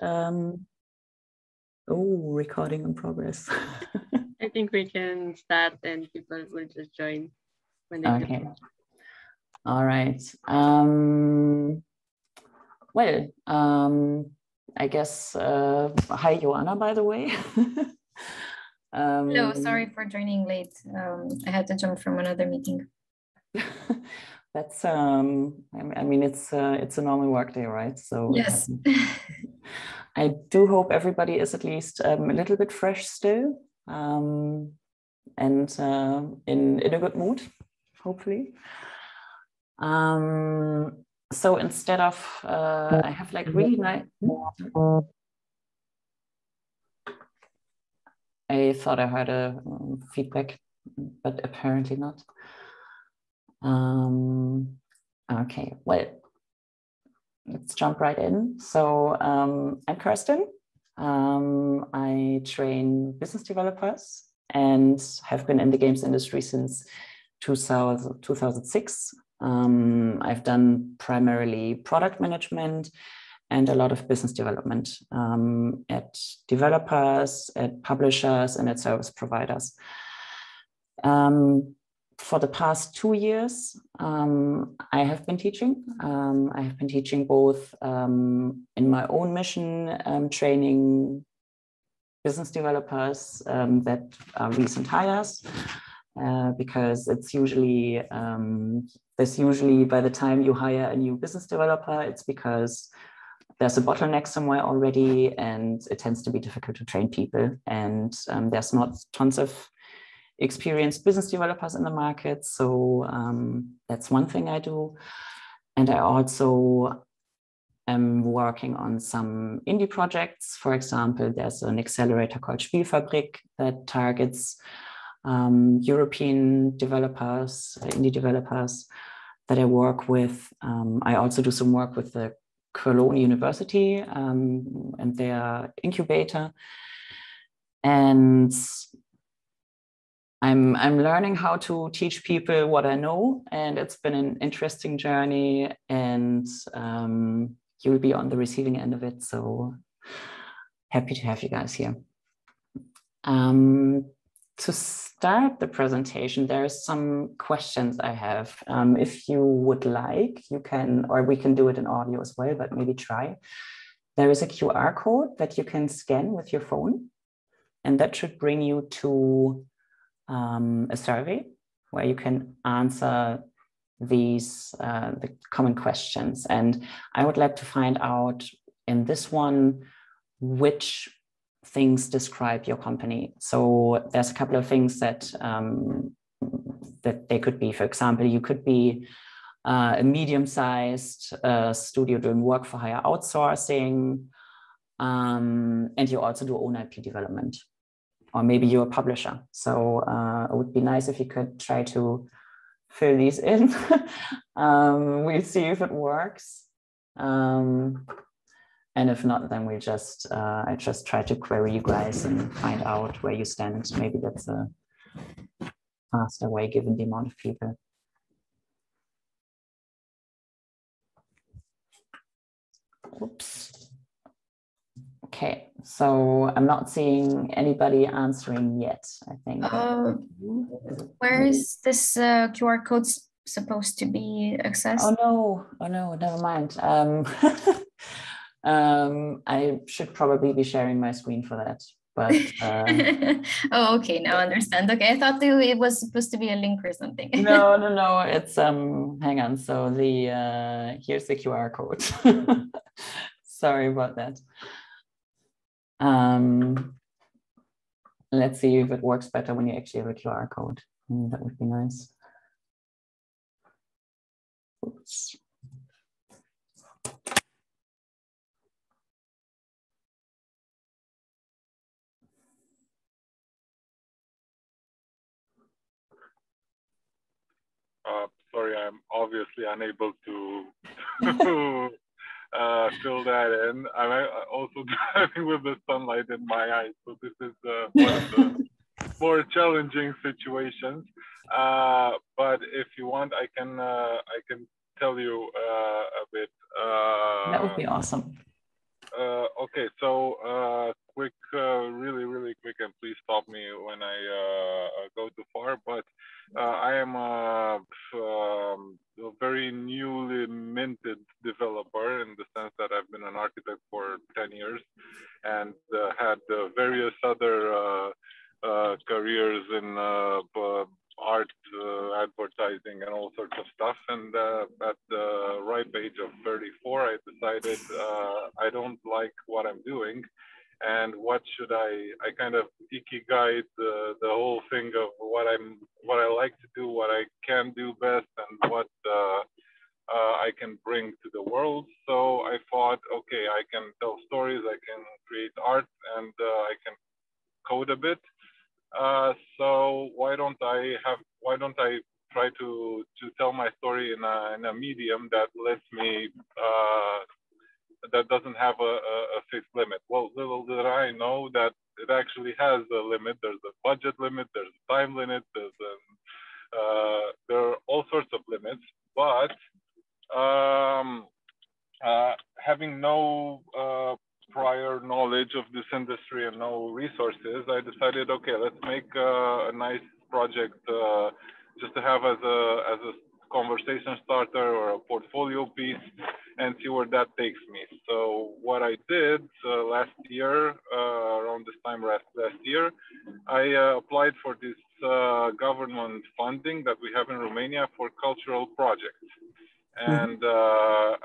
Oh, recording in progress. I think we can start and people will just join when they Okay. All right. I guess, hi, Joanna, by the way. Hello, sorry for joining late. I had to jump from another meeting. That's, I mean, it's a normal workday, right? So yes. I do hope everybody is at least a little bit fresh still, and in a good mood, hopefully. So instead of, I have like really nice. I thought I heard a feedback, but apparently not. Okay, well, let's jump right in. So I'm Kirstin. I train business developers and have been in the games industry since 2006. I've done primarily product management and a lot of business development at developers, at publishers, and at service providers. For the past 2 years, I have been teaching. I have been teaching both in my own mission, training business developers that are recent hires, because it's usually, by the time you hire a new business developer, it's because there's a bottleneck somewhere already, and it tends to be difficult to train people. And there's not tons of experienced business developers in the market. So that's one thing I do. And I also am working on some indie projects. For example, there's an accelerator called Spielfabrik that targets European developers, indie developers that I work with. I also do some work with the Cologne University and their incubator. And I'm learning how to teach people what I know, and it's been an interesting journey, and you'll be on the receiving end of it. So happy to have you guys here. To start the presentation, there are some questions I have. If you would like, you can, or we can do it in audio as well, but maybe try. There is a QR code that you can scan with your phone, and that should bring you to a survey where you can answer these the common questions. And I would like to find out in this one which things describe your company. So there's a couple of things that that they could be. For example, you could be a medium-sized studio doing work for hire outsourcing, and you also do own IP development. Or maybe you're a publisher. So it would be nice if you could try to fill these in. We'll see if it works. And if not, then we'll just, I just try to query you guys and find out where you stand. Maybe that's a faster way given the amount of people. Oops. Okay, so I'm not seeing anybody answering yet, I think. Where is this QR code supposed to be accessed? Oh no, never mind. I should probably be sharing my screen for that, but oh, okay, now I understand. Okay, I thought it was supposed to be a link or something. no, it's hang on. So the here's the QR code. Sorry about that. Let's see if it works better when you actually have a QR code. That would be nice. Oops. Sorry, I'm obviously unable to fill that in. I'm also driving with the sunlight in my eyes, so this is one of the more challenging situations. But if you want, I can tell you a bit. That would be awesome. Okay, so quick, really quick, and please stop me when I go too far. But I am a very newly minted developer in the sense that I've been an architect for 10 years and had various other careers in art, advertising, and all sorts of stuff. And at the ripe age of 34, I decided I don't like what I'm doing, and what should I kind of ikigai the whole thing of what I like to do, what I can do best, and what I can bring to the world. So I thought, okay, I can tell stories, I can create art, and I can code a bit. So why don't I try to tell my story in a medium that lets me that doesn't have a fixed limit? Well, little did I know that it actually has a limit. There's a budget limit, there's a time limit, there are all sorts of limits. But having no prior knowledge of this industry and no resources, I decided, okay, let's make a nice project just to have as a conversation starter or a portfolio piece, and see where that takes me. So what I did last year, around this time last year, I applied for this government funding that we have in Romania for cultural projects. And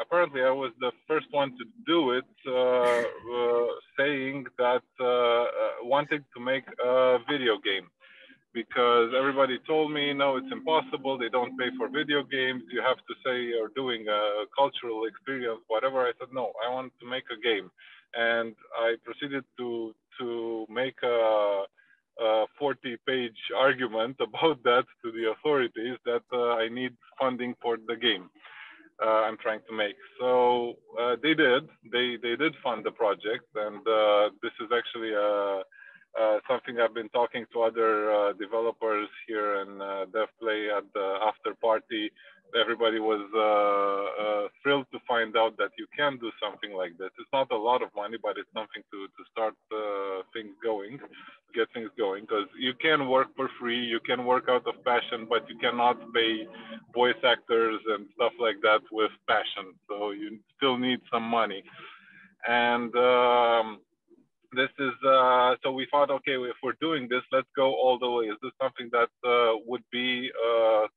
apparently I was the first one to do it, saying that wanting to make a video game, because everybody told me, no, it's impossible. They don't pay for video games. You have to say you're doing a cultural experience, whatever. I said, no, I want to make a game. And I proceeded to make a 40-page argument about that to the authorities, that I need funding for the game I'm trying to make. So they did fund the project, and this is actually something I've been talking to other developers here in Dev.Play at the after party. Everybody was thrilled to find out that you can do something like this. It's not a lot of money, but it's something to start get things going, because you can work for free, you can work out of passion, but you cannot pay voice actors and stuff like that with passion. So you still need some money. And this is, so we thought, okay, if we're doing this, let's go all the way. Is this something that would be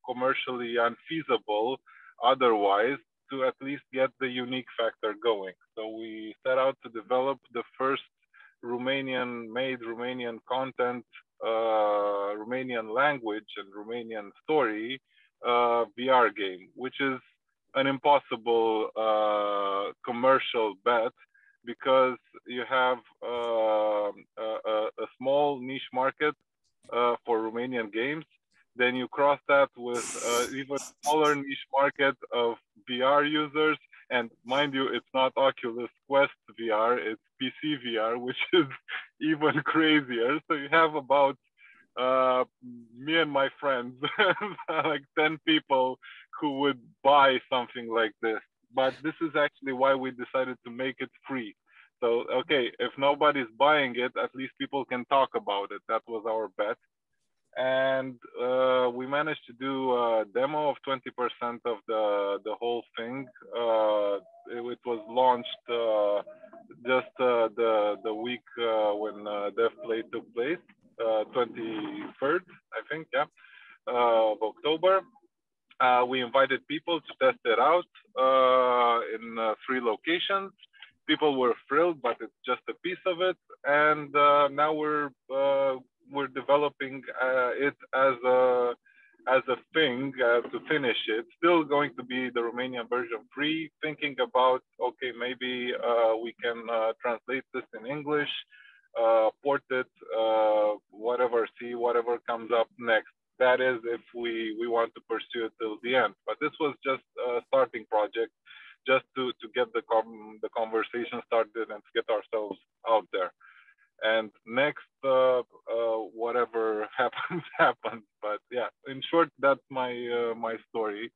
commercially unfeasible otherwise, to at least get the unique factor going? So we set out to develop the first Romanian-made, Romanian content, Romanian language, and Romanian story VR game, which is an impossible commercial bet, because you have a small niche market for Romanian games. Then you cross that with even smaller niche market of VR users. And mind you, it's not Oculus Quest VR, it's PC VR, which is even crazier. So you have about me and my friends, like 10 people who would buy something like this. But this is actually why we decided to make it free. So, okay, if nobody's buying it, at least people can talk about it. That was our bet. And we managed to do a demo of 20% of the whole thing. It was launched just the week when Dev.Play took place, 23rd, I think, yeah, of October. We invited people to test it out in 3 locations. People were thrilled, but it's just a piece of it. And now we're developing it as a thing to finish it. Still going to be the Romanian version free. Thinking about, okay, maybe we can translate this in English, port it, whatever comes up next. That is, if we want to pursue it till the end. But this was just a starting project, just to get the conversation started and to get ourselves out there. And next, whatever happens, happens. But yeah, in short, that's my my story.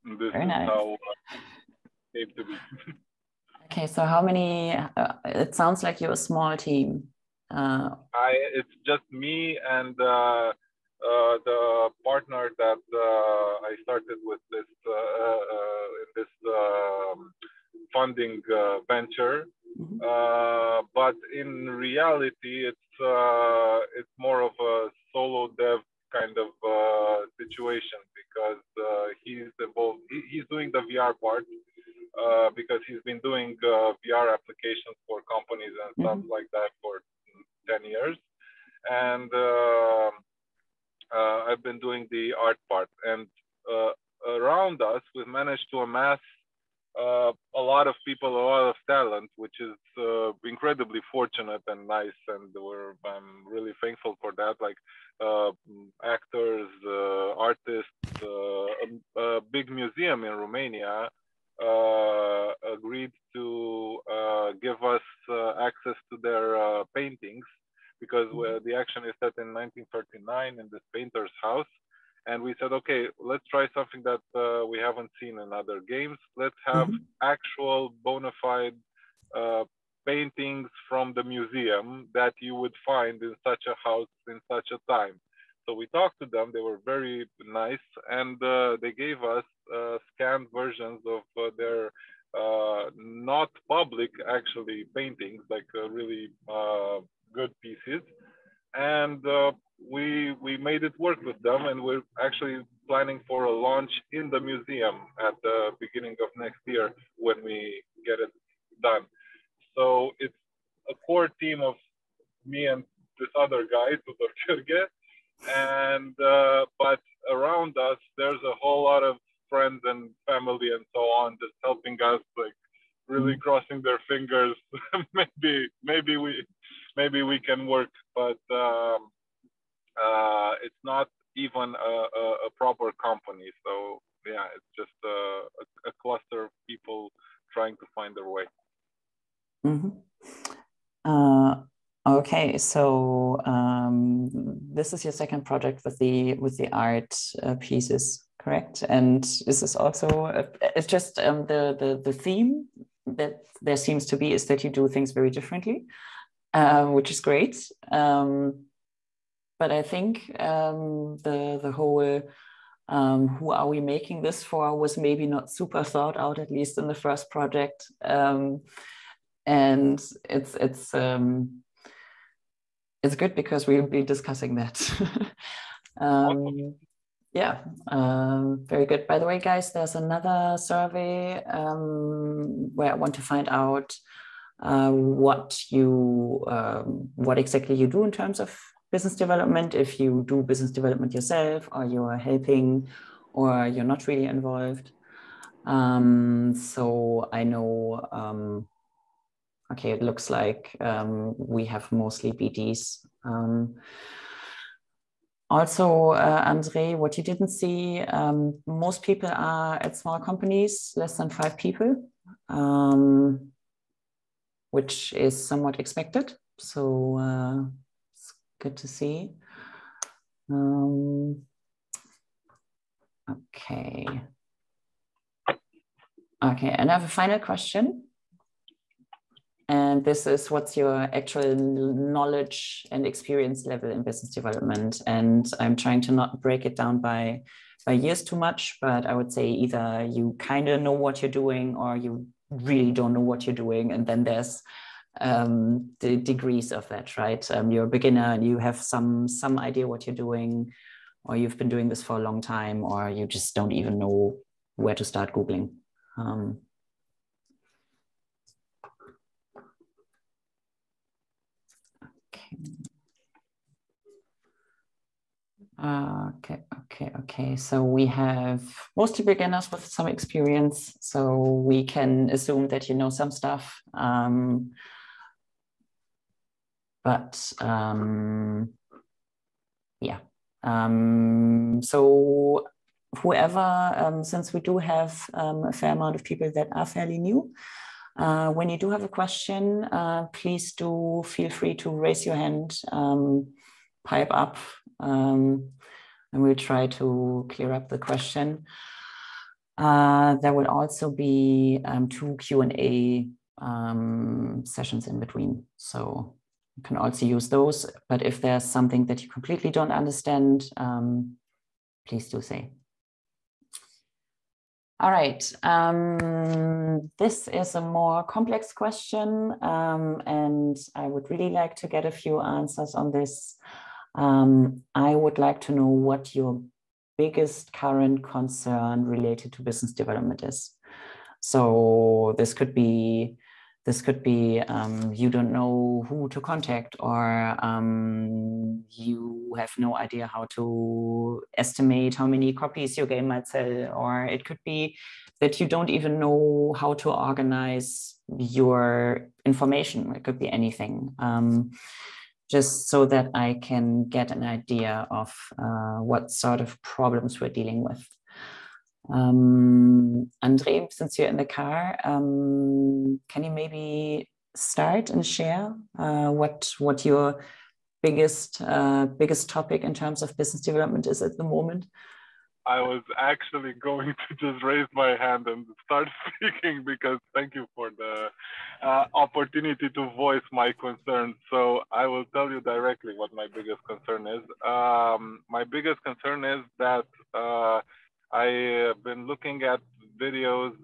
This Very is nice. how it came to Okay, so how many? It sounds like you're a small team. It's just me and the partner that I started with this in this funding venture. But in reality, it's more of a solo dev kind of situation, because he's involved. He's doing the VR part. Because he's been doing VR applications for companies and stuff like that for 10 years. And I've been doing the art part. And around us, we've managed to amass a lot of people, a lot of talent, which is incredibly fortunate and nice. And I'm really thankful for that. Like actors, artists, a big museum in Romania agreed to give us access to their paintings, because the action is set in 1939 in this painter's house. And we said, okay, let's try something that we haven't seen in other games. Let's have actual bona fide paintings from the museum that you would find in such a house in such a time. So we talked to them, they were very nice, and they gave us scanned versions of their not public, actually, paintings, like really good pieces. And we made it work with them, and we're actually planning for a launch in the museum at the beginning of next year when we get it done. So it's a core team of me and this other guy, Tudor Kyrgyz. And but around us there's a whole lot of friends and family and so on, just helping us, like really crossing their fingers. maybe we can work, but it's not even a proper company. So yeah, it's just a cluster of people trying to find their way. Okay, so this is your second project with the art pieces, correct? And this is also it's just the theme that there seems to be is that you do things very differently, which is great. But I think the whole who are we making this for was maybe not super thought out, at least in the first project. And it's good because we'll be discussing that. Yeah, very good. By the way, guys, there's another survey where I want to find out what exactly you do in terms of business development. If you do business development yourself, or you are helping, or you're not really involved. So I know. Okay, it looks like we have mostly BDs. Also, Andre, what you didn't see, most people are at small companies, less than 5 people, which is somewhat expected. So it's good to see. Okay. Okay, and I have a final question. And this is, what's your actual knowledge and experience level in business development? And I'm trying to not break it down by years too much, but I would say either you kind of know what you're doing, or you really don't know what you're doing. And then there's the degrees of that, right? You're a beginner and you have some idea what you're doing, or you've been doing this for a long time, or you just don't even know where to start Googling. Okay. So we have mostly beginners with some experience, so we can assume that you know some stuff. Yeah. So whoever, since we do have a fair amount of people that are fairly new, when you do have a question, please do feel free to raise your hand, pipe up, and we'll try to clear up the question. There will also be 2 Q&A sessions in between. So you can also use those. But if there's something that you completely don't understand, please do say. All right. This is a more complex question, and I would really like to get a few answers on this. I would like to know what your biggest current concern related to business development is. So this could be you don't know who to contact, or you have no idea how to estimate how many copies your game might sell, or it could be that you don't even know how to organize your information. It could be anything. Just so that I can get an idea of what sort of problems we're dealing with. Andre, since you're in the car, can you maybe start and share what your biggest topic in terms of business development is at the moment? I was actually going to just raise my hand and start speaking, because thank you for the opportunity to voice my concern. So I will tell you directly what my biggest concern is. My biggest concern is that I have been looking at videos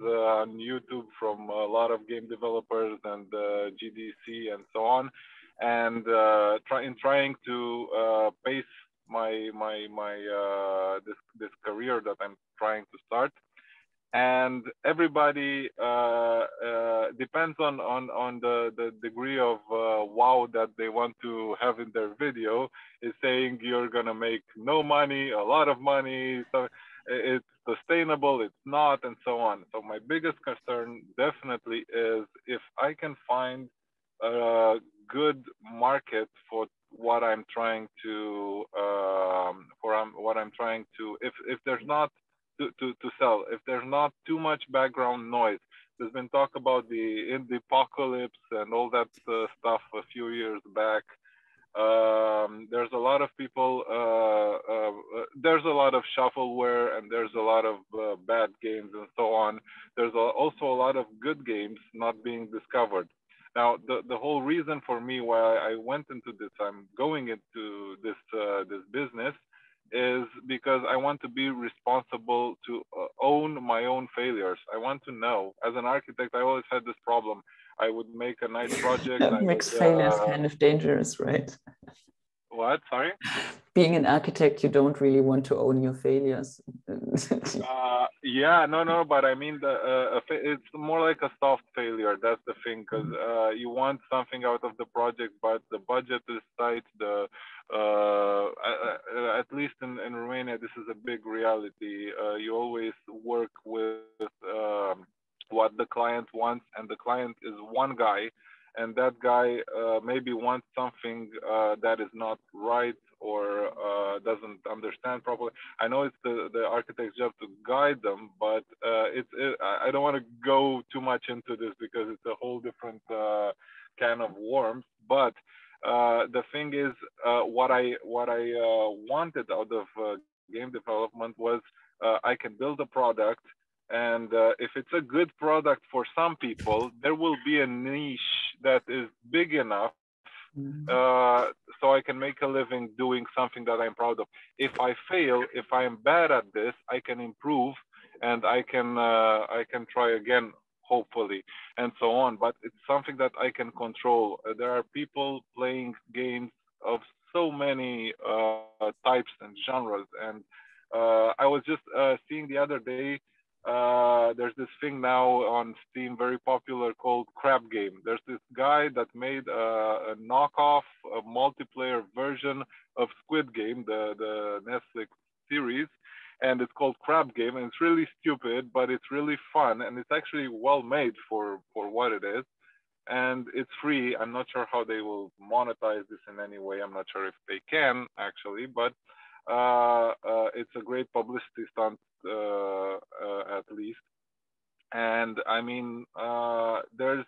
on YouTube from a lot of game developers and GDC and so on, and trying to pace this career that I'm trying to start. And everybody depends on the degree of wow that they want to have in their video, is saying you're gonna make no money, a lot of money, so it's sustainable, it's not, and so on. So my biggest concern definitely is if I can find a good market for what I'm trying to if there's not to sell, if there's not too much background noise. There's been talk about the apocalypse and all that stuff a few years back. There's a lot of people, there's a lot of shovelware, and there's a lot of bad games and so on. There's also a lot of good games not being discovered. Now, the whole reason for me why I went into this, I'm going into this this business, is because I want to be responsible to own my own failures. I want to know, as an architect, I always had this problem. I would make a nice project. That makes failures kind of dangerous, right? What? Sorry? Being an architect, you don't really want to own your failures. Yeah, no, but I mean, it's more like a soft failure. That's the thing, because you want something out of the project, but the budget is tight. At least in Romania, this is a big reality. You always work with what the client wants, and the client is one guy, and that guy maybe wants something that is not right, or doesn't understand properly. I know it's the architect's job to guide them, but I don't want to go too much into this because it's a whole different can of worms. But the thing is, what I wanted out of game development was I can build a product, and if it's a good product for some people, there will be a niche that is big enough so I can make a living doing something that I'm proud of. If I fail, if I'm bad at this, I can improve, and I can try again, hopefully, and so on. But it's something that I can control. There are people playing games of so many types and genres, and I was just seeing the other day, there's this thing now on Steam, very popular, called Crab Game. There's this guy that made a knockoff, a multiplayer version of Squid Game, the Netflix series, and it's called Crab Game, and it's really stupid, but it's really fun, and it's actually well made for what it is, and it's free. I'm not sure how they will monetize this in any way. I'm not sure if they can actually, but it's a great publicity stunt, at least. And I mean, there's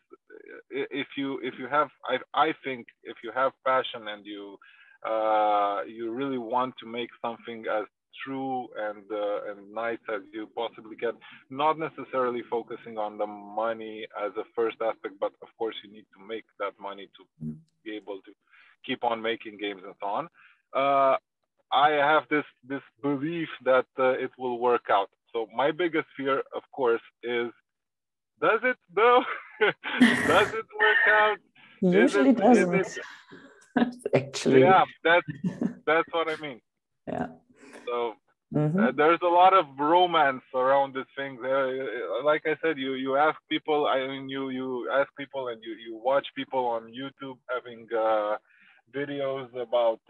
if you have, I think if you have passion and you really want to make something as true and nice as you possibly can. Not necessarily focusing on the money as a first aspect, but of course you need to make that money to be able to keep on making games and so on. I have this belief that it will work out. So my biggest fear, of course, is, does it though? Does it work out? Usually doesn't. Actually, yeah, that's what I mean. Yeah. So there's a lot of romance around these things. Like I said, you ask people. I mean, you ask people and you watch people on YouTube having videos about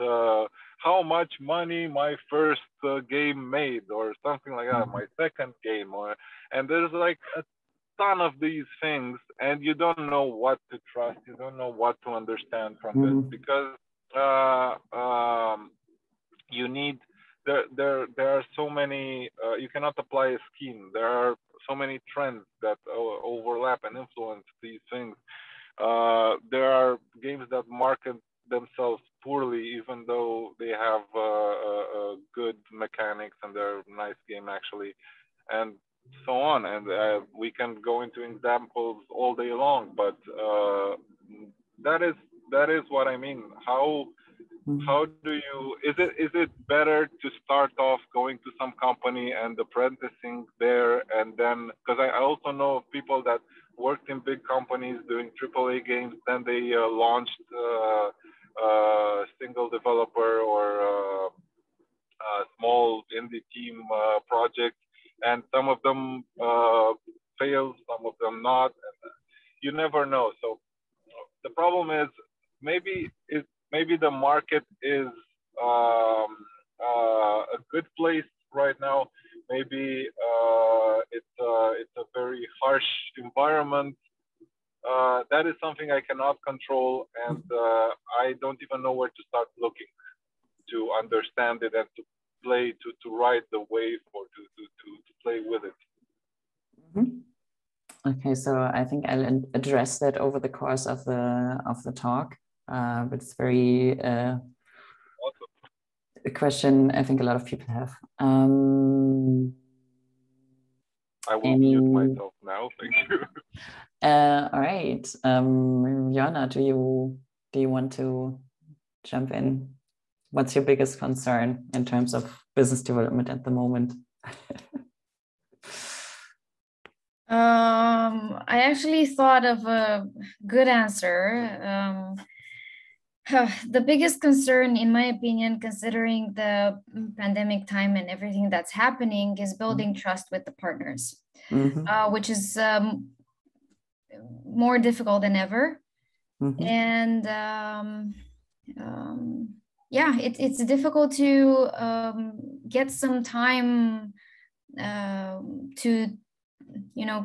how much money my first game made, or something like that, my second game, and there's like a ton of these things, and you don't know what to trust, you don't know what to understand from this, because you need, there are so many, you cannot apply a scheme. There are so many trends that overlap and influence these things. There are games that market themselves poorly, even though they have good mechanics and they're a nice game actually, and so on. And we can go into examples all day long, but that is what I mean. How do you, is it better to start off going to some company and apprenticing there, and then, because I also know of people that worked in big companies doing AAA games, then they launched single developer or small indie team projects, and some of them fail, some of them not, and you never know. So the problem is, maybe the market is a good place right now. Maybe it's a very harsh environment. That is something I cannot control, and I don't even know where to start looking to understand it and to play, to ride the wave, or to play with it. Okay, so I think I'll address that over the course of the talk. But it's very Awesome. a question I think a lot of people have. I will mute myself now. Thank you. All right, Jonna, do you want to jump in? What's your biggest concern in terms of business development at the moment? I actually thought of a good answer. The biggest concern, in my opinion, considering the pandemic time and everything that's happening, is building trust with the partners, which is more difficult than ever. And yeah, it's difficult to get some time to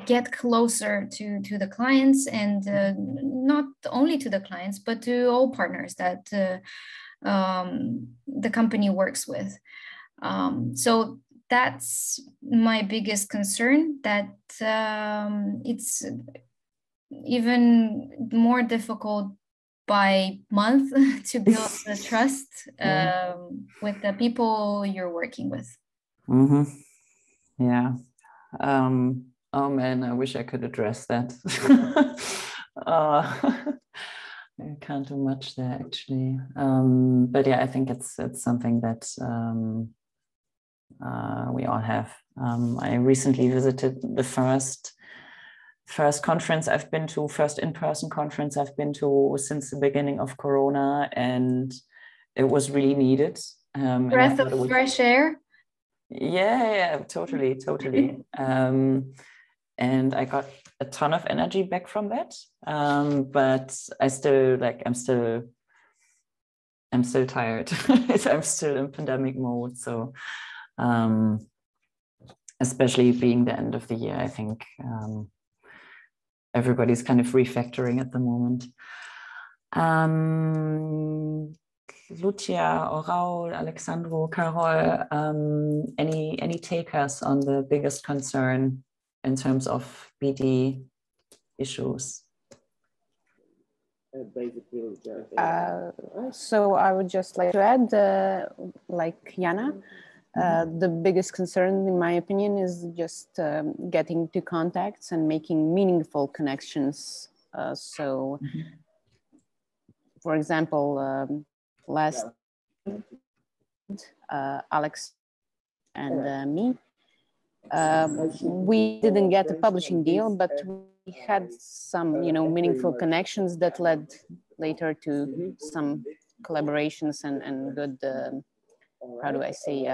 get closer to the clients, and not only to the clients, but to all partners that the company works with. So that's my biggest concern, that it's even more difficult by month to build the trust with the people you're working with. Yeah. Oh man, I wish I could address that. I can't do much there actually. But yeah, I think it's something that we all have. I recently visited the first conference I've been to, first in-person conference I've been to since the beginning of Corona, and it was really needed. Breath of fresh air. Yeah, totally. And I got a ton of energy back from that. But I still I'm still tired. I'm still in pandemic mode. So especially being the end of the year, I think everybody's kind of refactoring at the moment. Lucia, Raul, Alexandro, Carol, any takers on the biggest concern in terms of BD issues? So I would just like to add, like Jana, The biggest concern, in my opinion, is just getting to contacts and making meaningful connections. For example, last Alex and me, we didn't get a publishing deal, but we had some, meaningful connections that led later to some collaborations and good, how do I say,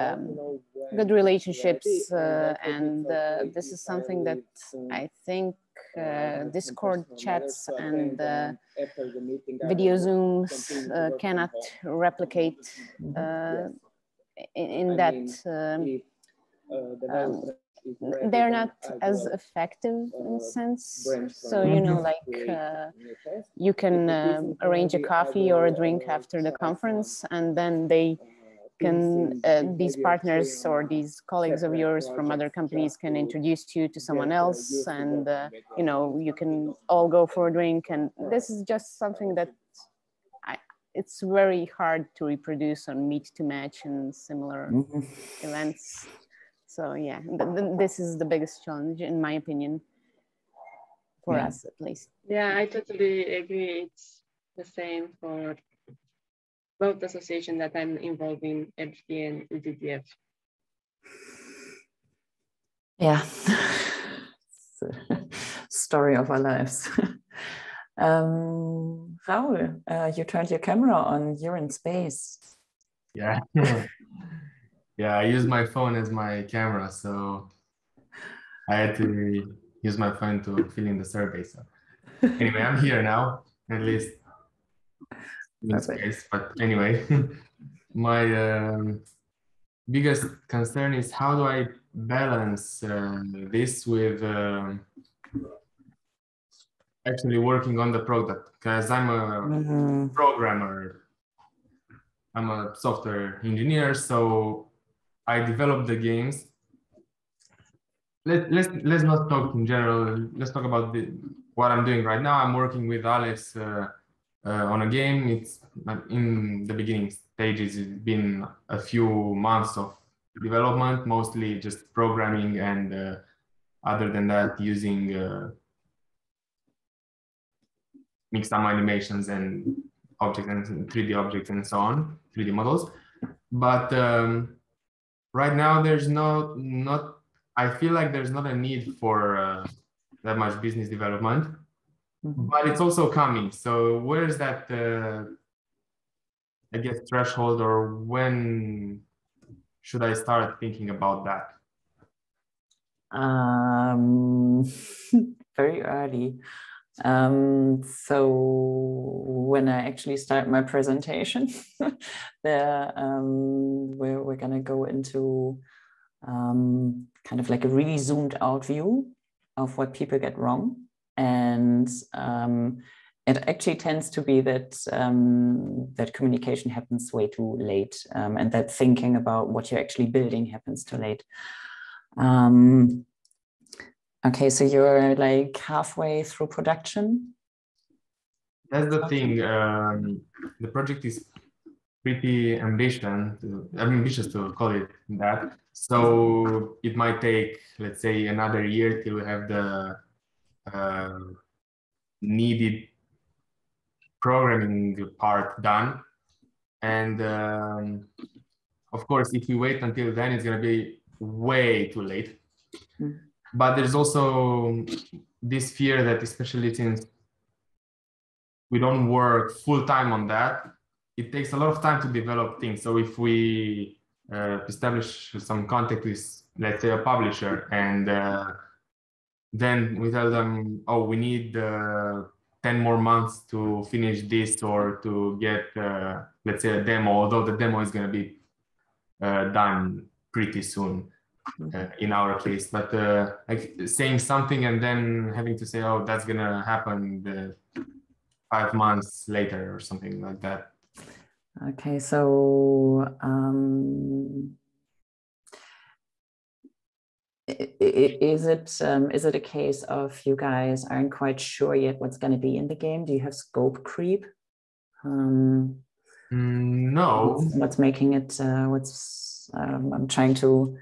good relationships. And this is something that I think Discord chats and video Zooms cannot replicate in that they're not as effective in a sense. So, you can arrange a coffee or a drink after the conference, and then they can, these partners or these colleagues of yours from other companies can introduce you to someone else, and, you can all go for a drink. And this is just something that it's very hard to reproduce on Meet to Match and similar events. So yeah, this is the biggest challenge, in my opinion, for us at least. Yeah, I totally agree. It's the same for both associations that I'm involved in, FG and EDTF. Yeah, story of our lives. Raul, you turned your camera on. You're in space. Yeah. Yeah, I use my phone as my camera, so I had to use my phone to fill in the survey. So anyway, I'm here now, at least in space. But anyway, my biggest concern is how do I balance this with actually working on the product, because I'm a programmer, I'm a software engineer, so I develop the games. Let's not talk in general. Let's talk about what I'm doing right now. I'm working with Alex on a game. It's in the beginning stages. It's been a few months of development, mostly just programming, and other than that, using mix some animations and objects and 3D objects and so on, 3D models. But right now, there's I feel like there's not a need for that much business development, but it's also coming. So where's that, I guess, threshold, or when should I start thinking about that? Very early. So when I actually start my presentation, we're gonna go into kind of like a really zoomed out view of what people get wrong. And it actually tends to be that that communication happens way too late, and that thinking about what you're actually building happens too late. Okay, so you're like halfway through production? That's the thing. The project is pretty ambitious to call it that. So it might take, let's say, another year till we have the needed programming part done. And of course, if we wait until then, it's going to be way too late. But there's also this fear that, especially since we don't work full time on that, it takes a lot of time to develop things. So if we establish some contact with, let's say, a publisher, and then we tell them, oh, we need 10 more months to finish this, or to get, let's say, a demo, although the demo is going to be done pretty soon. In our case, but like saying something and then having to say, oh, that's gonna happen 5 months later or something like that. Okay, so is it a case of you guys aren't quite sure yet what's going to be in the game? Do you have scope creep? No. What's making it I'm trying to.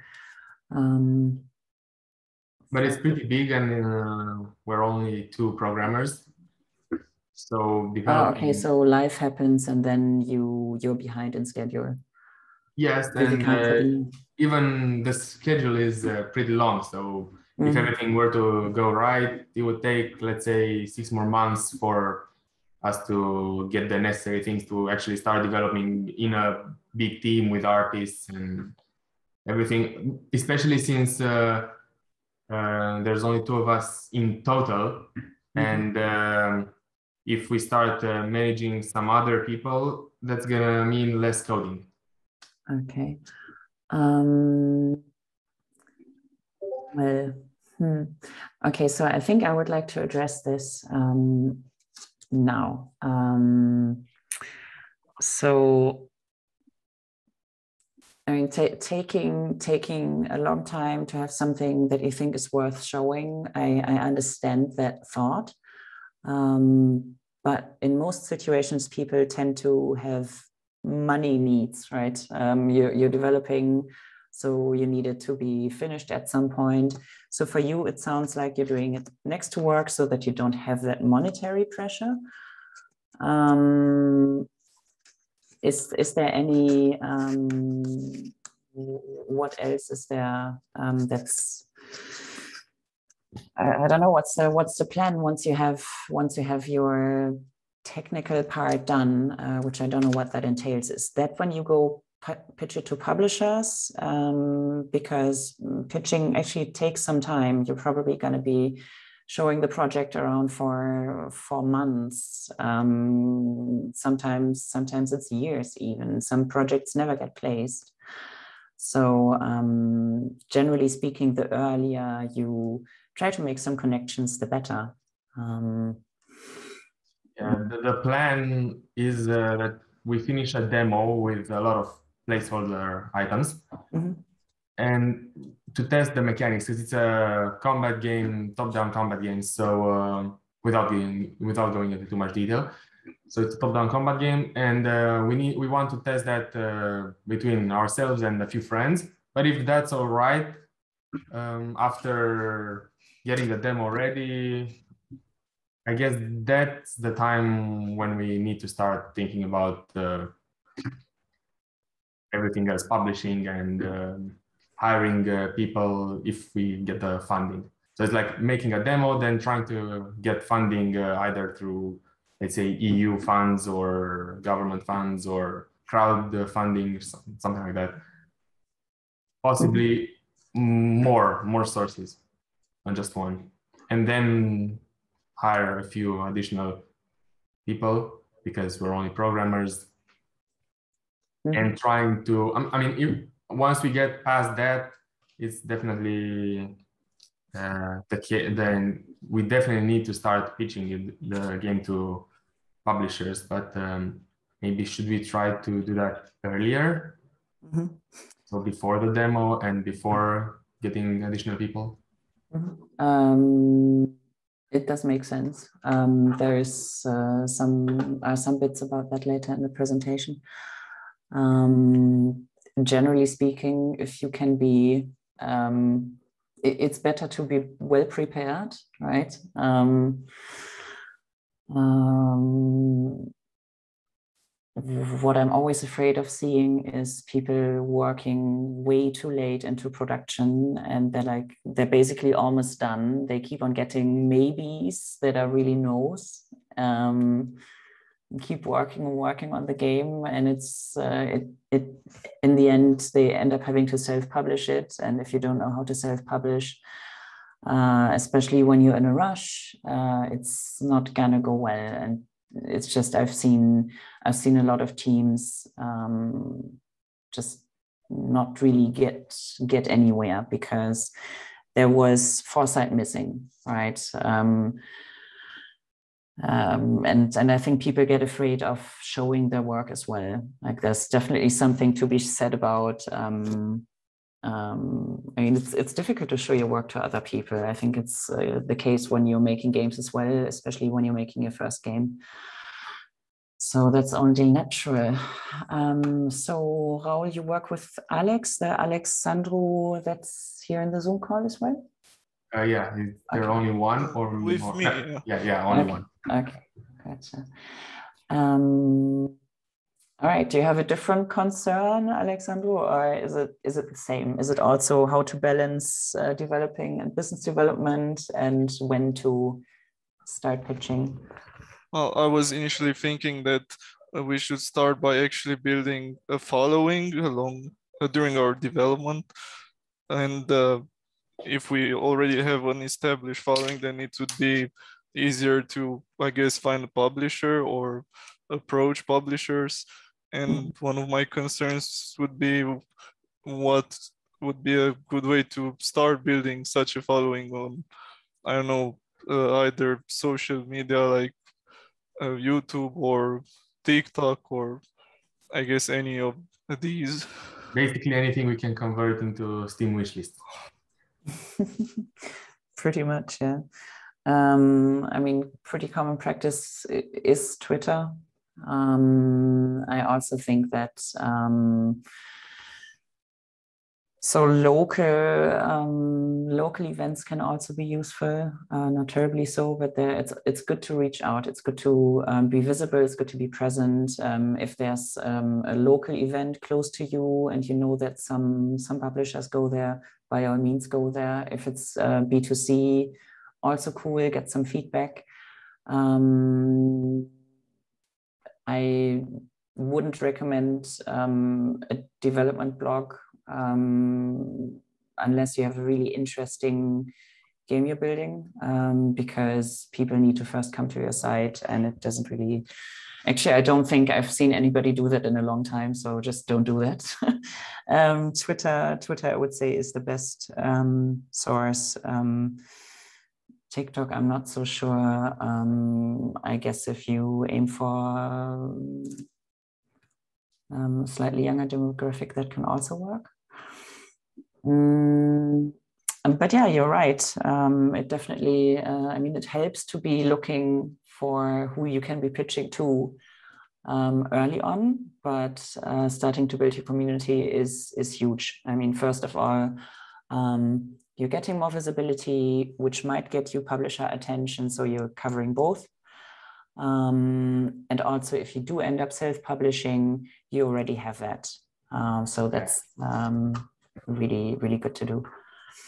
But it's pretty big, and we're only 2 programmers. So developing. Okay, so life happens, and then you're behind in schedule. Yes, and even the schedule is pretty long. So if everything were to go right, it would take, let's say, 6 more months for us to get the necessary things to actually start developing in a big team with artists and everything, especially since there's only 2 of us in total. And if we start managing some other people, that's gonna mean less coding. Okay. Well, okay, so I think I would like to address this now. So, I mean, taking a long time to have something that you think is worth showing, I understand that thought. But in most situations, people tend to have money needs, right? You're developing, so you need it to be finished at some point. So for you, it sounds like you're doing it next to work so that you don't have that monetary pressure. Is there any, what else is there that's, I don't know, what's the plan once you have your technical part done, which I don't know what that entails. Is that when you go pitch it to publishers? Because pitching actually takes some time. You're probably going to be showing the project around for months. Sometimes it's years even. Some projects never get placed. So generally speaking, the earlier you try to make some connections, the better. Yeah, the plan is that we finish a demo with a lot of placeholder items, and to test the mechanics, because it's a combat game, top-down combat game. So without going into too much detail, so it's a top-down combat game, and we want to test that between ourselves and a few friends. But if that's all right, after getting the demo ready, I guess that's the time when we need to start thinking about everything else, publishing and hiring people if we get the funding. So it's like making a demo, then trying to get funding either through, let's say, EU funds or government funds or crowd funding, something like that. Possibly more sources, not just one. And then hire a few additional people because we're only programmers, and trying to, I mean, once we get past that, it's definitely then we definitely need to start pitching the game to publishers, but maybe should we try to do that earlier? So before the demo and before getting additional people? It does make sense. There's some bits about that later in the presentation. Generally speaking, if you can be, it's better to be well prepared, right? What I'm always afraid of seeing is people working way too late into production, and they're basically almost done. They keep on getting maybes that are really no's. Keep working on the game, and it's in the end they end up having to self-publish it. And if you don't know how to self-publish, especially when you're in a rush, it's not gonna go well. And it's just I've seen a lot of teams just not really get anywhere because there was foresight missing, right? And I think people get afraid of showing their work as well. Like there's definitely something to be said about. I mean, it's difficult to show your work to other people. I think it's the case when you're making games as well, especially when you're making your first game. So that's only natural. So Raul, you work with Alex, the Alexandru that's here in the Zoom call as well? Yeah, is there only one or with more? me? Yeah, only okay. one. Okay, gotcha. All right, do you have a different concern, Alexandru, or is it the same? Is it also how to balance developing and business development and when to start pitching? Well, I was initially thinking that we should start by actually building a following along during our development, and if we already have an established following, then it would be easier to, I guess, find a publisher or approach publishers. And one of my concerns would be what would be a good way to start building such a following on, I don't know, either social media like YouTube or TikTok, or I guess any of these. Basically anything we can convert into Steam wishlist. Pretty much, yeah. I mean, pretty common practice is Twitter. I also think that so local events can also be useful, not terribly so, but it's good to reach out. It's good to be visible. It's good to be present. If there's a local event close to you and you know that some publishers go there, by all means go there. If it's B2C, also cool, get some feedback. I wouldn't recommend a development blog unless you have a really interesting game you're building, because people need to first come to your site, and it doesn't really, actually, I don't think I've seen anybody do that in a long time, so just don't do that. Twitter, I would say, is the best source. TikTok, I'm not so sure. I guess if you aim for a slightly younger demographic, that can also work. But yeah, you're right. It definitely, I mean, it helps to be looking for who you can be pitching to early on, but starting to build your community is huge. I mean, first of all, you're getting more visibility, which might get you publisher attention, so you're covering both. And also, if you do end up self-publishing, you already have that. So that's really, really good to do.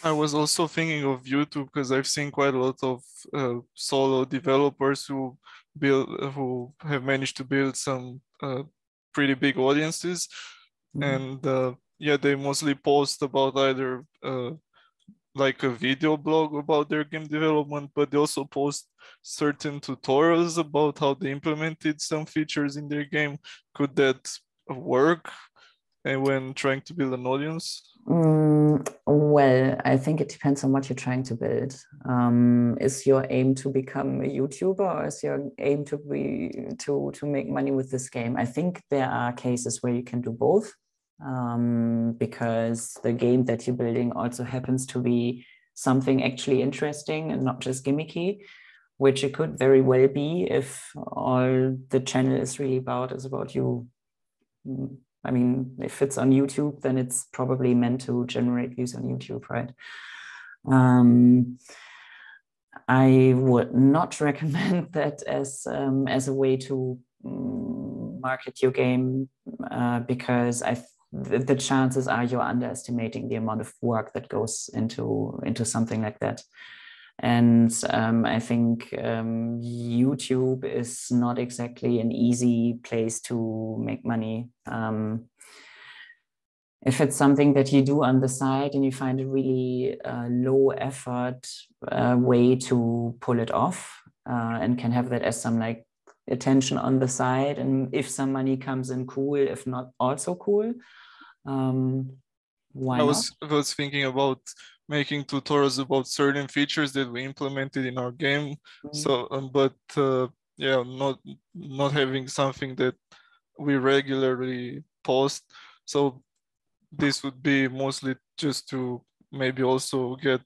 I was also thinking of YouTube because I've seen quite a lot of solo developers who have managed to build some pretty big audiences, and yeah, they mostly post about either like a video blog about their game development, but they also post certain tutorials about how they implemented some features in their game. Could that work when trying to build an audience? Well, I think it depends on what you're trying to build. Is your aim to become a YouTuber, or is your aim to make money with this game? I think there are cases where you can do both, because the game that you're building also happens to be something actually interesting and not just gimmicky, which it could very well be if all the channel is really about you. I mean, if it's on YouTube, then it's probably meant to generate views on YouTube, right? I would not recommend that as a way to market your game, because the chances are you're underestimating the amount of work that goes into something like that. And I think YouTube is not exactly an easy place to make money. If it's something that you do on the side and you find a really low effort way to pull it off, and can have that as some like attention on the side, and if some money comes in, cool. If not, also cool. Why not? I was thinking about making tutorials about certain features that we implemented in our game. So, but yeah, not having something that we regularly post. So this would be mostly just to maybe also get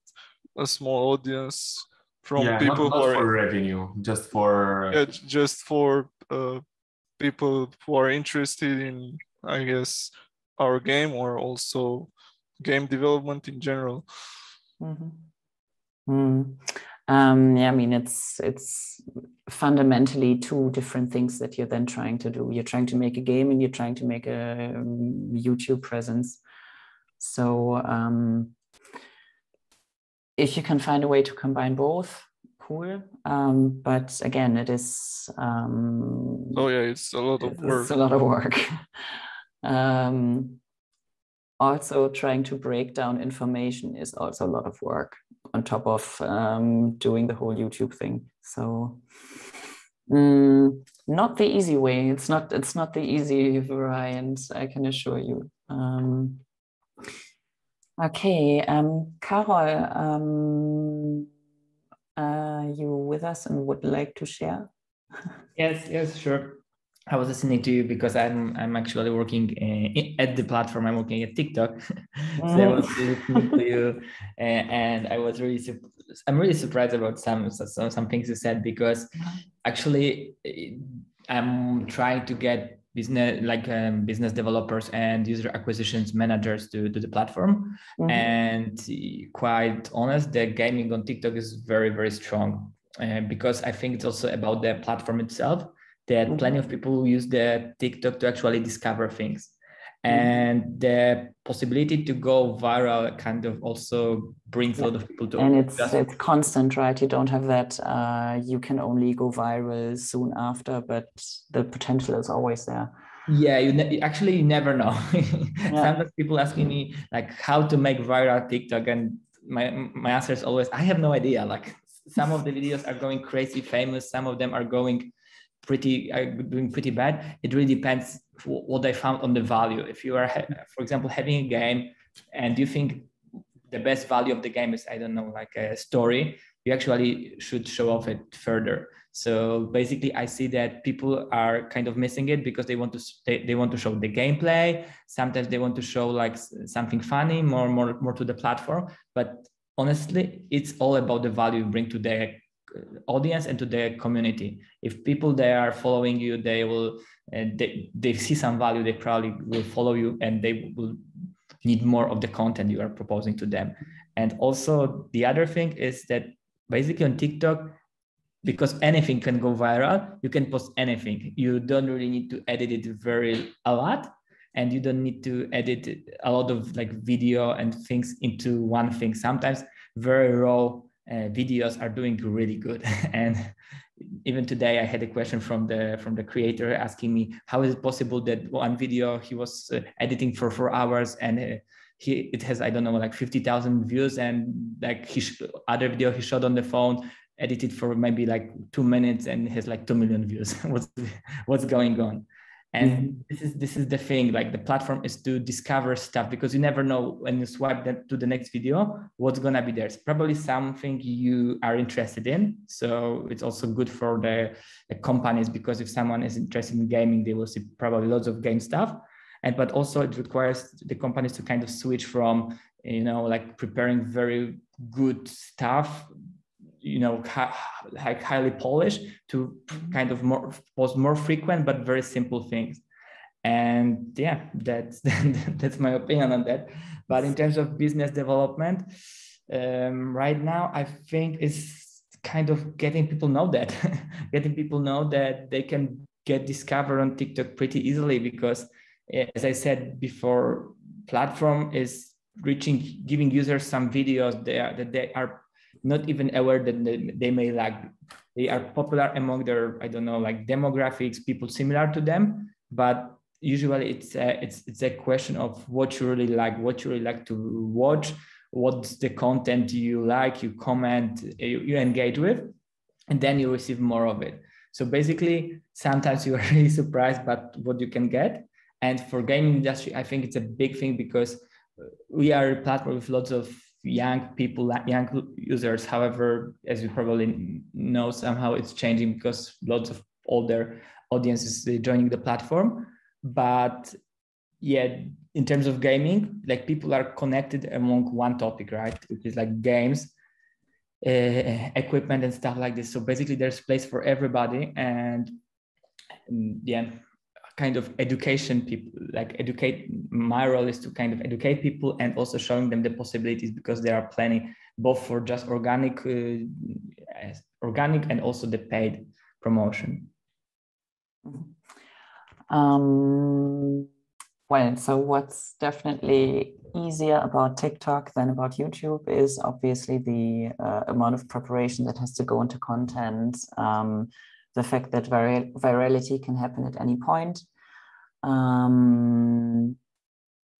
a small audience from people not who are for revenue, just for just for people who are interested in, I guess, our game or also game development in general. Yeah, I mean, it's fundamentally two different things that you're then trying to do. You're trying to make a game and you're trying to make a YouTube presence. So if you can find a way to combine both, cool. But again, it is. Oh yeah, it's a lot of work. It's a lot of work. Also, trying to break down information is also a lot of work on top of doing the whole YouTube thing. So, not the easy way. It's not the easy variant, I can assure you. Okay, Carol, are you with us and would like to share? Yes, sure. I was listening to you because I'm actually working at the platform. I'm working at TikTok, so I was listening to you, and I'm really surprised about some things you said, because actually I'm trying to get business developers and user acquisitions managers to the platform, and quite honest, the gaming on TikTok is very, very strong, because I think it's also about the platform itself. That plenty of people who use the TikTok to actually discover things, and the possibility to go viral kind of also brings a lot of people to. And it's constant, right? You don't have that. You can only go viral soon after, but the potential is always there. Yeah, you never know. Sometimes people asking me like how to make viral TikTok, and my answer is always I have no idea. Like some of the videos are going crazy famous, some of them are doing pretty bad. It really depends what I found on the value. If you are, for example, having a game and you think the best value of the game is, I don't know, like a story, you actually should show off it further. So basically, I see that people are kind of missing it because they want to show the gameplay. Sometimes they want to show like something funny, more to the platform. But honestly, it's all about the value you bring to the audience and to the community. If people they are following you, they will they see some value, they probably will follow you, and they will need more of the content you are proposing to them. And also the other thing is that basically on TikTok, because anything can go viral, you can post anything. You don't really need to edit it a lot, and you don't need to edit a lot of like video and things into one thing. Sometimes very raw videos are doing really good. And even today I had a question from the creator asking me how is it possible that one video he was editing for 4 hours and it has, I don't know, like 50,000 views, and like other video he shot on the phone edited for maybe like 2 minutes and has like 2 million views. What's going on? And this is the thing, like the platform is to discover stuff, because you never know when you swipe to the next video, what's gonna be there. It's probably something you are interested in. So it's also good for the companies, because if someone is interested in gaming, they will see probably lots of game stuff. But also it requires the companies to kind of switch from, like preparing very good stuff, like highly polished, to kind of more frequent but very simple things. And yeah, that's my opinion on that. But in terms of business development, right now I think it's kind of getting people know that they can get discovered on TikTok pretty easily, because as I said before, platform is giving users some videos that they are not even aware that they may like. They are popular among their, I don't know, like demographics, people similar to them, but usually it's a question of what you really like to watch, what's the content you like, you comment, you engage with, and then you receive more of it. So basically, sometimes you are really surprised by what you can get. And for gaming industry, I think it's a big thing, because we are a platform with lots of young people, young users. However, as you probably know, somehow it's changing because lots of older audiences joining the platform. But yeah, in terms of gaming, like people are connected among one topic, right? Which is like games, equipment and stuff like this. So basically there's place for everybody. And yeah, kind of education people, like my role is to kind of educate people and also showing them the possibilities, because there are plenty, both for just organic and also the paid promotion. Well, so what's definitely easier about TikTok than about YouTube is obviously the amount of preparation that has to go into content, the fact that virality can happen at any point. On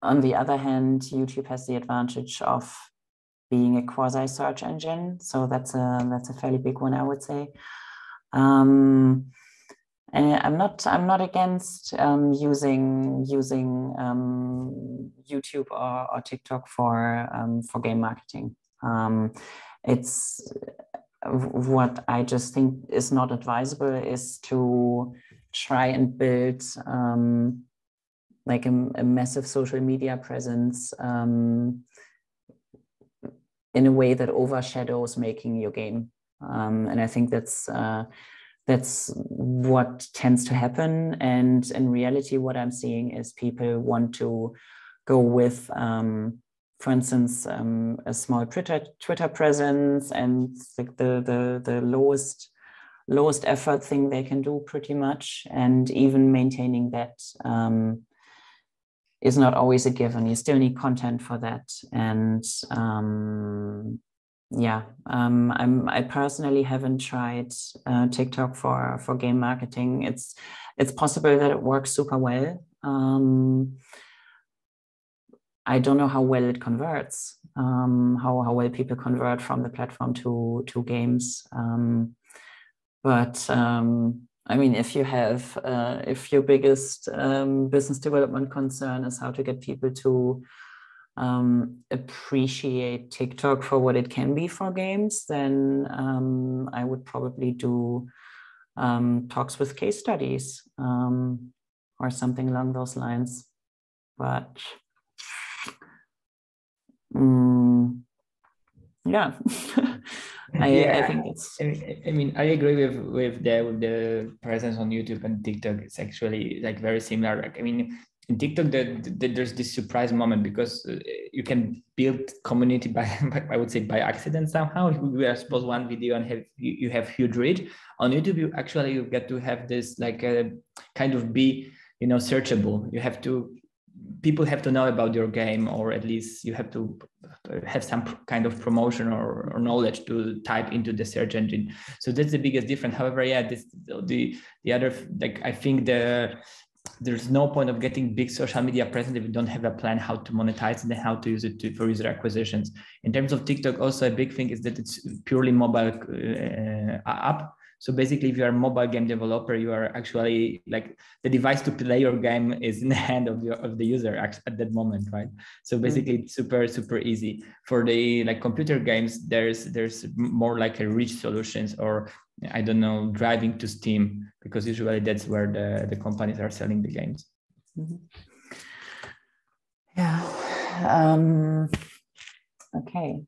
the other hand, YouTube has the advantage of being a quasi search engine, so that's a fairly big one, I would say. I'm not against using YouTube or TikTok for game marketing. It's what I just think is not advisable is to try and build like a massive social media presence in a way that overshadows making your game, and I think that's what tends to happen. And in reality, what I'm seeing is people want to go with, for instance, a small Twitter presence, and like the lowest effort thing they can do, pretty much. And even maintaining that is not always a given. You still need content for that. And yeah, I personally haven't tried TikTok for game marketing. It's possible that it works super well. I don't know how well it converts, how well people convert from the platform to games. But I mean, if you have, if your biggest business development concern is how to get people to appreciate TikTok for what it can be for games, then I would probably do talks with case studies or something along those lines. But yeah. I think it's. I mean, I agree with the presence on YouTube and TikTok. It's actually like very similar. Like, I mean, in TikTok, there's this surprise moment, because you can build community by I would say by accident somehow. You expose one video and you have huge reach. On YouTube, you get to have this like kind of be searchable. People have to know about your game, or at least you have to have some kind of promotion or knowledge to type into the search engine. So that's the biggest difference. However, yeah, the other, like, I think there's no point of getting big social media presence if you don't have a plan how to monetize and how to use it for user acquisitions. In terms of TikTok, also a big thing is that it's purely mobile app. So basically, if you're a mobile game developer, you are actually like the device to play your game is in the hand of the user at that moment, right? So basically, it's super easy. For the like computer games, there's more like a rich solutions, or I don't know, driving to Steam, because usually that's where the companies are selling the games. Yeah. Okay.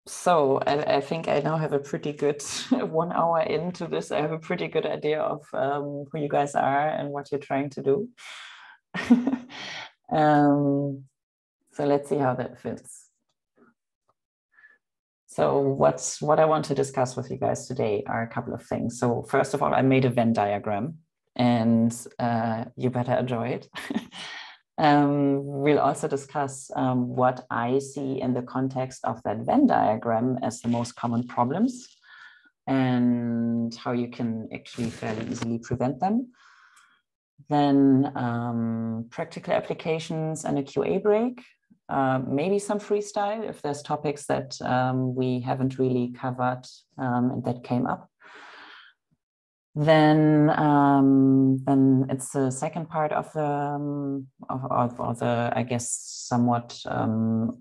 So I think I now have a pretty good 1 hour into this. I have a pretty good idea of who you guys are and what you're trying to do. So let's see how that fits. So what I want to discuss with you guys today are a couple of things. So first of all, I made a Venn diagram, and you better enjoy it. We'll also discuss what I see in the context of that Venn diagram as the most common problems, and how you can actually fairly easily prevent them. Then practical applications and a QA break, maybe some freestyle if there's topics that we haven't really covered and that came up. Then it's the second part of the I guess somewhat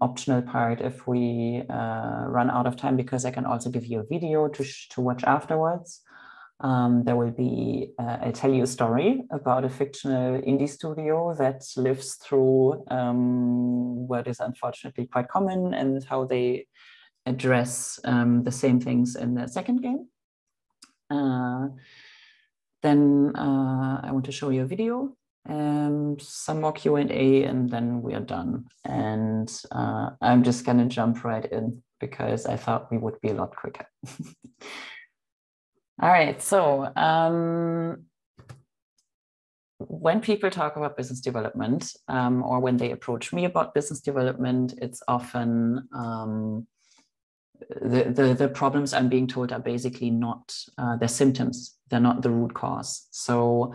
optional part if we run out of time, because I can also give you a video to watch afterwards. There will be I'll tell you a story about a fictional indie studio that lives through what is unfortunately quite common, and how they address the same things in the second game. Then I want to show you a video and some more Q&A, and then we are done. And I'm just going to jump right in because I thought we would be a lot quicker. All right, so when people talk about business development, or when they approach me about business development, it's often the problems I'm being told are basically not their symptoms. They're not the root cause. So,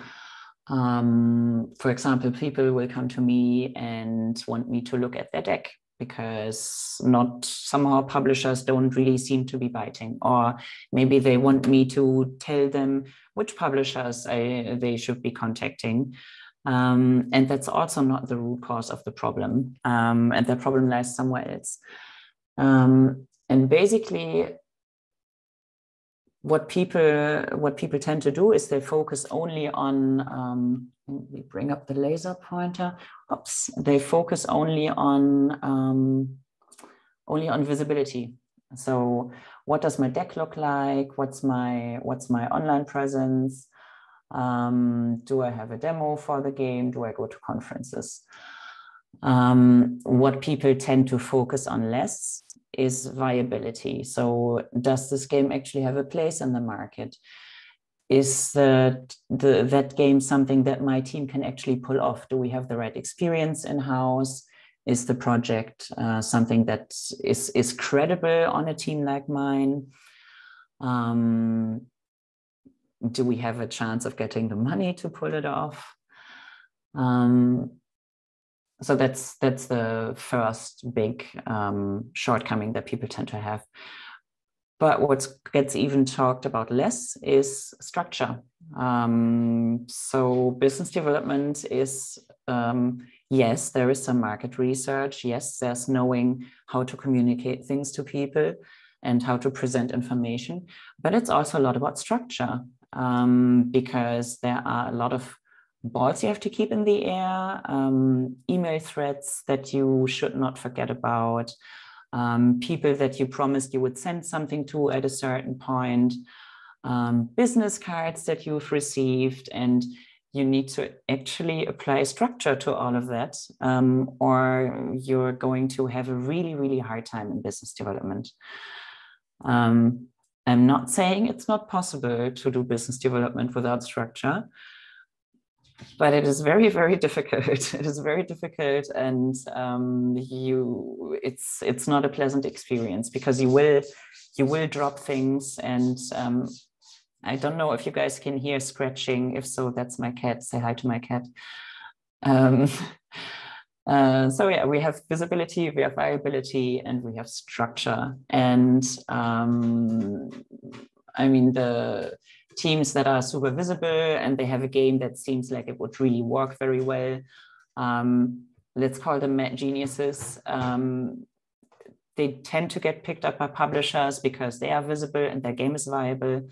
for example, people will come to me and want me to look at their deck because somehow publishers don't really seem to be biting, or maybe they want me to tell them which publishers they should be contacting. And that's also not the root cause of the problem. And the problem lies somewhere else. And basically, what people tend to do is they focus only on, let me bring up the laser pointer. Oops, they focus only on visibility. So, what does my deck look like? What's my online presence? Do I have a demo for the game? Do I go to conferences? What people tend to focus on less is viability. So does this game actually have a place in the market? Is that game something that my team can actually pull off? Do we have the right experience in-house? Is the project something that is credible on a team like mine? Do we have a chance of getting the money to pull it off? So that's the first big shortcoming that people tend to have. But what gets even talked about less is structure. So business development is, yes, there is some market research. Yes, there's knowing how to communicate things to people and how to present information. But it's also a lot about structure, because there are a lot of balls you have to keep in the air, email threads that you should not forget about, people that you promised you would send something to at a certain point, business cards that you've received, and you need to actually apply structure to all of that, or you're going to have a really, really hard time in business development. I'm not saying it's not possible to do business development without structure, but it is very, very difficult. It is very difficult, and it's not a pleasant experience because you will drop things, and I don't know if you guys can hear scratching. If so, that's my cat. Say hi to my cat. So yeah, we have visibility, we have viability, and we have structure. And I mean, the teams that are super visible and they have a game that seems like it would really work very well, let's call them mad geniuses. They tend to get picked up by publishers because they are visible and their game is viable.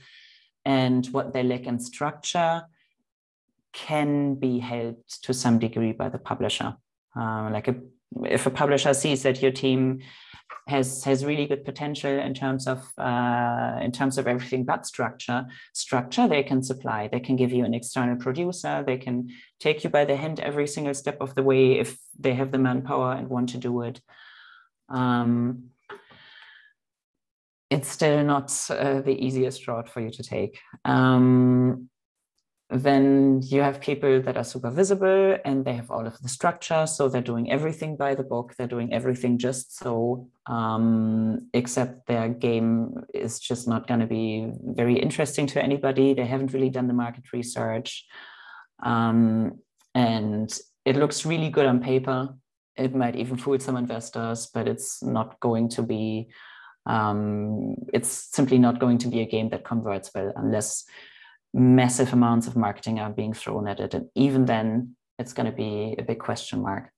And what they lack in structure can be helped to some degree by the publisher. If a publisher sees that your team has really good potential in terms of everything but structure, they can supply. They can give you an external producer. They can take you by the hand every single step of the way if they have the manpower and want to do it. It's still not the easiest route for you to take. Then you have people that are super visible and they have all of the structure. So they're doing everything by the book. They're doing everything just so, except their game is just not going to be very interesting to anybody. They haven't really done the market research. And it looks really good on paper. It might even fool some investors, but it's not going to be, it's simply not going to be a game that converts well unless massive amounts of marketing are being thrown at it. And even then, it's going to be a big question mark.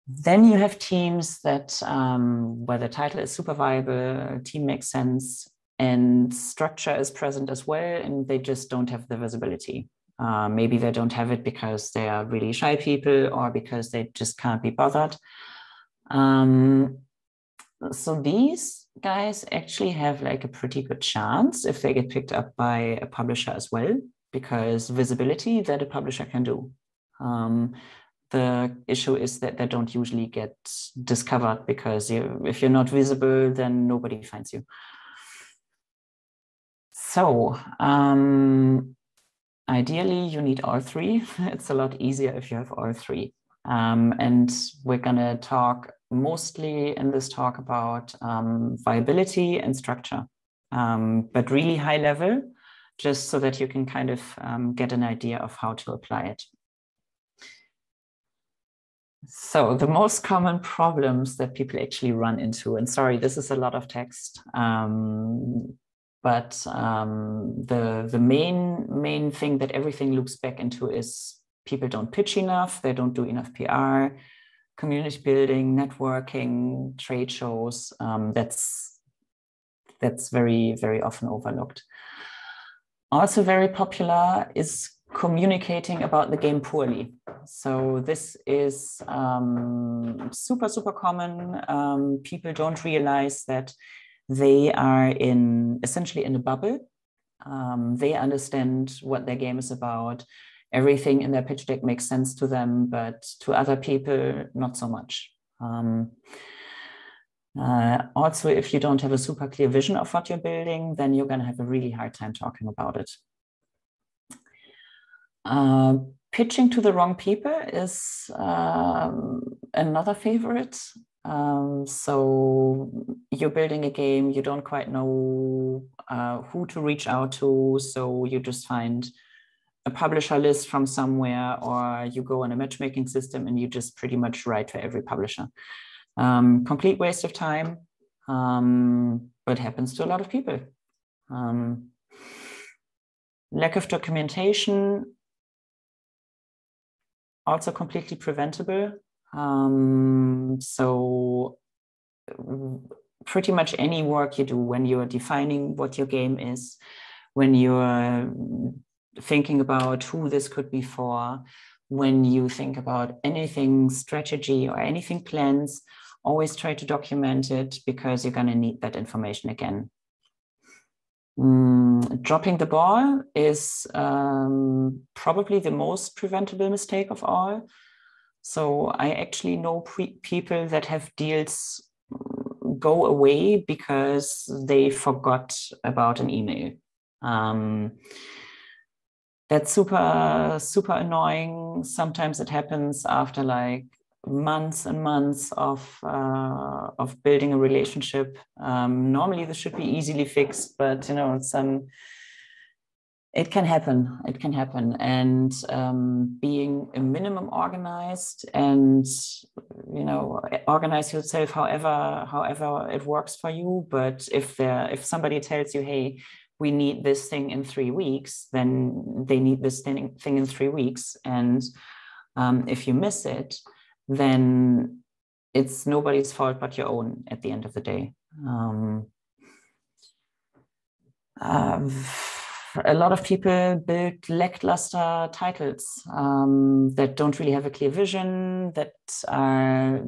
Then you have teams that, where the title is super viable, team makes sense, and structure is present as well, and they just don't have the visibility. Maybe they don't have it because they are really shy people or because they just can't be bothered. So these guys actually have like a pretty good chance if they get picked up by a publisher as well, because visibility that a publisher can do. The issue is that they don't usually get discovered, because if you're not visible, then nobody finds you. So ideally, you need all three. It's a lot easier if you have all three. And we're gonna talk mostly in this talk about viability and structure, but really high level, just so that you can kind of get an idea of how to apply it. So the most common problems that people actually run into, and sorry, this is a lot of text, but the main thing that everything loops back into is people don't pitch enough, they don't do enough PR, community building, networking, trade shows. That's very, very often overlooked. Also very popular is communicating about the game poorly. So this is super, super common. People don't realize that they are essentially in a bubble. They understand what their game is about. Everything in their pitch deck makes sense to them, but to other people, not so much. Also, if you don't have a super clear vision of what you're building, then you're going to have a really hard time talking about it. Pitching to the wrong people is another favorite. So you're building a game, you don't quite know who to reach out to, so you just find a publisher list from somewhere, or you go on a matchmaking system and you just pretty much write for every publisher. Complete waste of time, but happens to a lot of people. Lack of documentation, also completely preventable. So pretty much any work you do when you're defining what your game is, when you're thinking about who this could be for, when you think about anything strategy or anything plans, always try to document it, because you're going to need that information again. Dropping the ball is probably the most preventable mistake of all. So I actually know people that have deals go away because they forgot about an email. That's super, super annoying. Sometimes it happens after like months and months of building a relationship. Normally this should be easily fixed, but you know, it can happen. It can happen. And being a minimum organized, and you know, organize yourself however it works for you. But if somebody tells you, hey, we need this thing in 3 weeks, then they need this thing in 3 weeks. And if you miss it, then it's nobody's fault but your own at the end of the day. A lot of people build lackluster titles that don't really have a clear vision, that are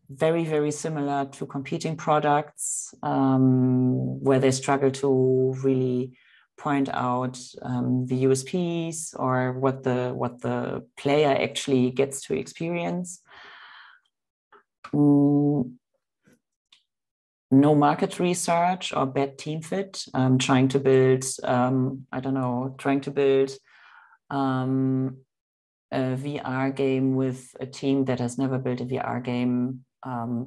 very, very similar to competing products, where they struggle to really point out the USPs or what the player actually gets to experience. No market research or bad team fit. Trying to build, a VR game with a team that has never built a VR game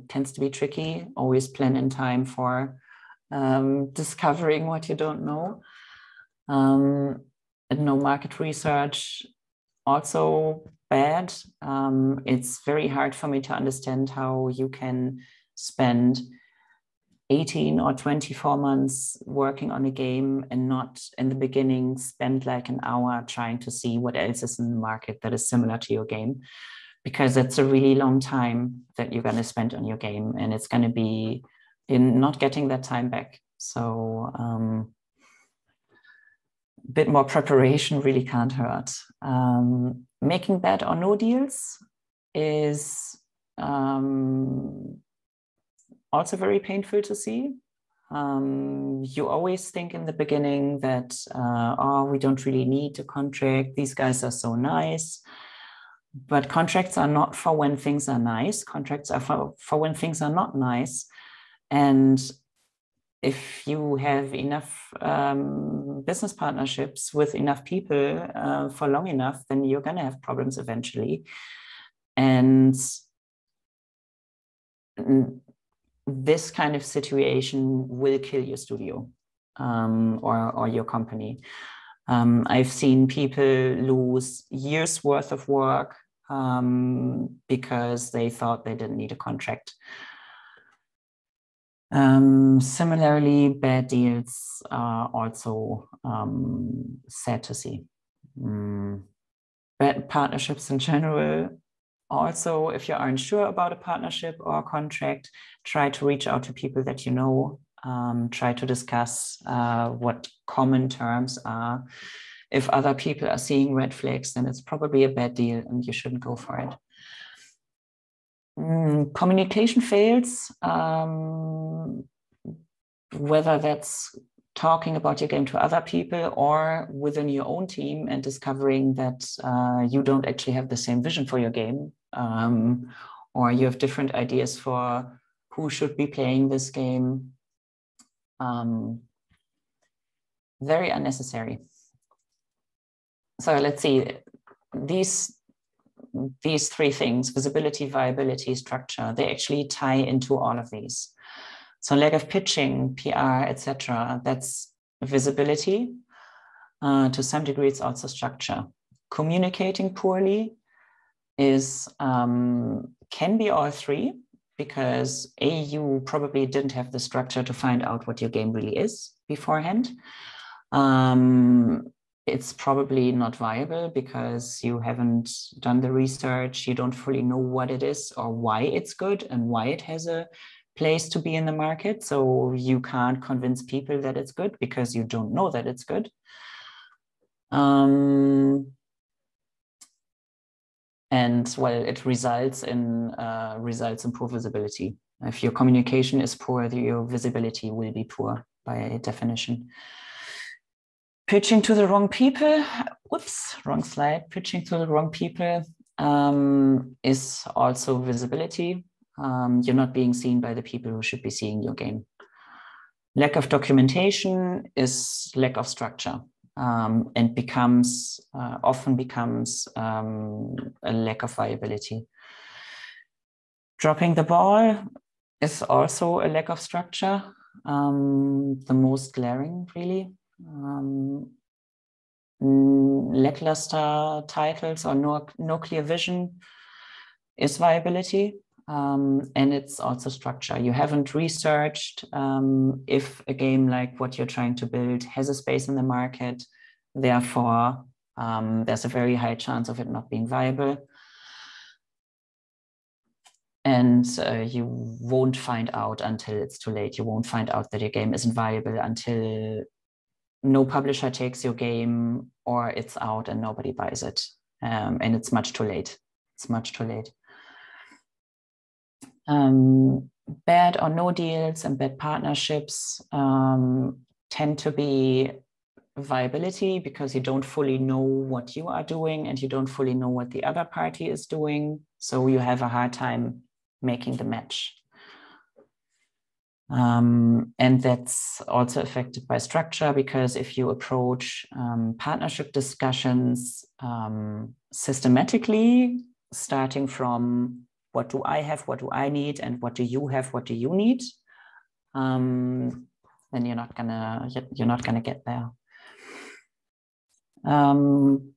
tends to be tricky. Always plan in time for discovering what you don't know. And no market research, also bad. It's very hard for me to understand how you can spend 18 or 24 months working on a game and not in the beginning spend like an hour trying to see what else is in the market that is similar to your game, because it's a really long time that you're going to spend on your game, and it's going to be in not getting that time back. So a bit more preparation really can't hurt. Making bad or no deals is also very painful to see. You always think in the beginning that, oh, we don't really need a contract. These guys are so nice. But contracts are not for when things are nice. Contracts are for when things are not nice. And if you have enough business partnerships with enough people for long enough, then you're going to have problems eventually. And this kind of situation will kill your studio or your company. I've seen people lose years worth of work because they thought they didn't need a contract. Similarly, bad deals are also sad to see. Bad partnerships in general. Also, if you aren't sure about a partnership or a contract, try to reach out to people that you know. Try to discuss what common terms are. If other people are seeing red flags, then it's probably a bad deal and you shouldn't go for it. Communication fails, whether that's talking about your game to other people or within your own team and discovering that you don't actually have the same vision for your game, or you have different ideas for who should be playing this game. Very unnecessary. So let's see, these three things, visibility, viability, structure, they actually tie into all of these. So lack of pitching, PR, etc., that's visibility. To some degree, it's also structure. Communicating poorly is can be all three, because A, you probably didn't have the structure to find out what your game really is beforehand. It's probably not viable because you haven't done the research, you don't fully know what it is or why it's good and why it has a place to be in the market. So you can't convince people that it's good because you don't know that it's good. And well, it results in poor visibility. If your communication is poor, your visibility will be poor by definition. Pitching to the wrong people, whoops, wrong slide. Pitching to the wrong people is also visibility. You're not being seen by the people who should be seeing your game. Lack of documentation is lack of structure, and often becomes a lack of viability. Dropping the ball is also a lack of structure, the most glaring, really. Lackluster titles or no clear vision is viability, and it's also structure. You haven't researched if a game like what you're trying to build has a space in the market. Therefore, there's a very high chance of it not being viable. And you won't find out until it's too late. You won't find out that your game isn't viable until no publisher takes your game or it's out and nobody buys it. And it's much too late. It's much too late. Bad or no deals and bad partnerships tend to be viability because you don't fully know what you are doing and you don't fully know what the other party is doing. So you have a hard time making the match. And that's also affected by structure, because if you approach partnership discussions systematically, starting from what do I have, what do I need, and what do you have, what do you need, then you're not gonna get there.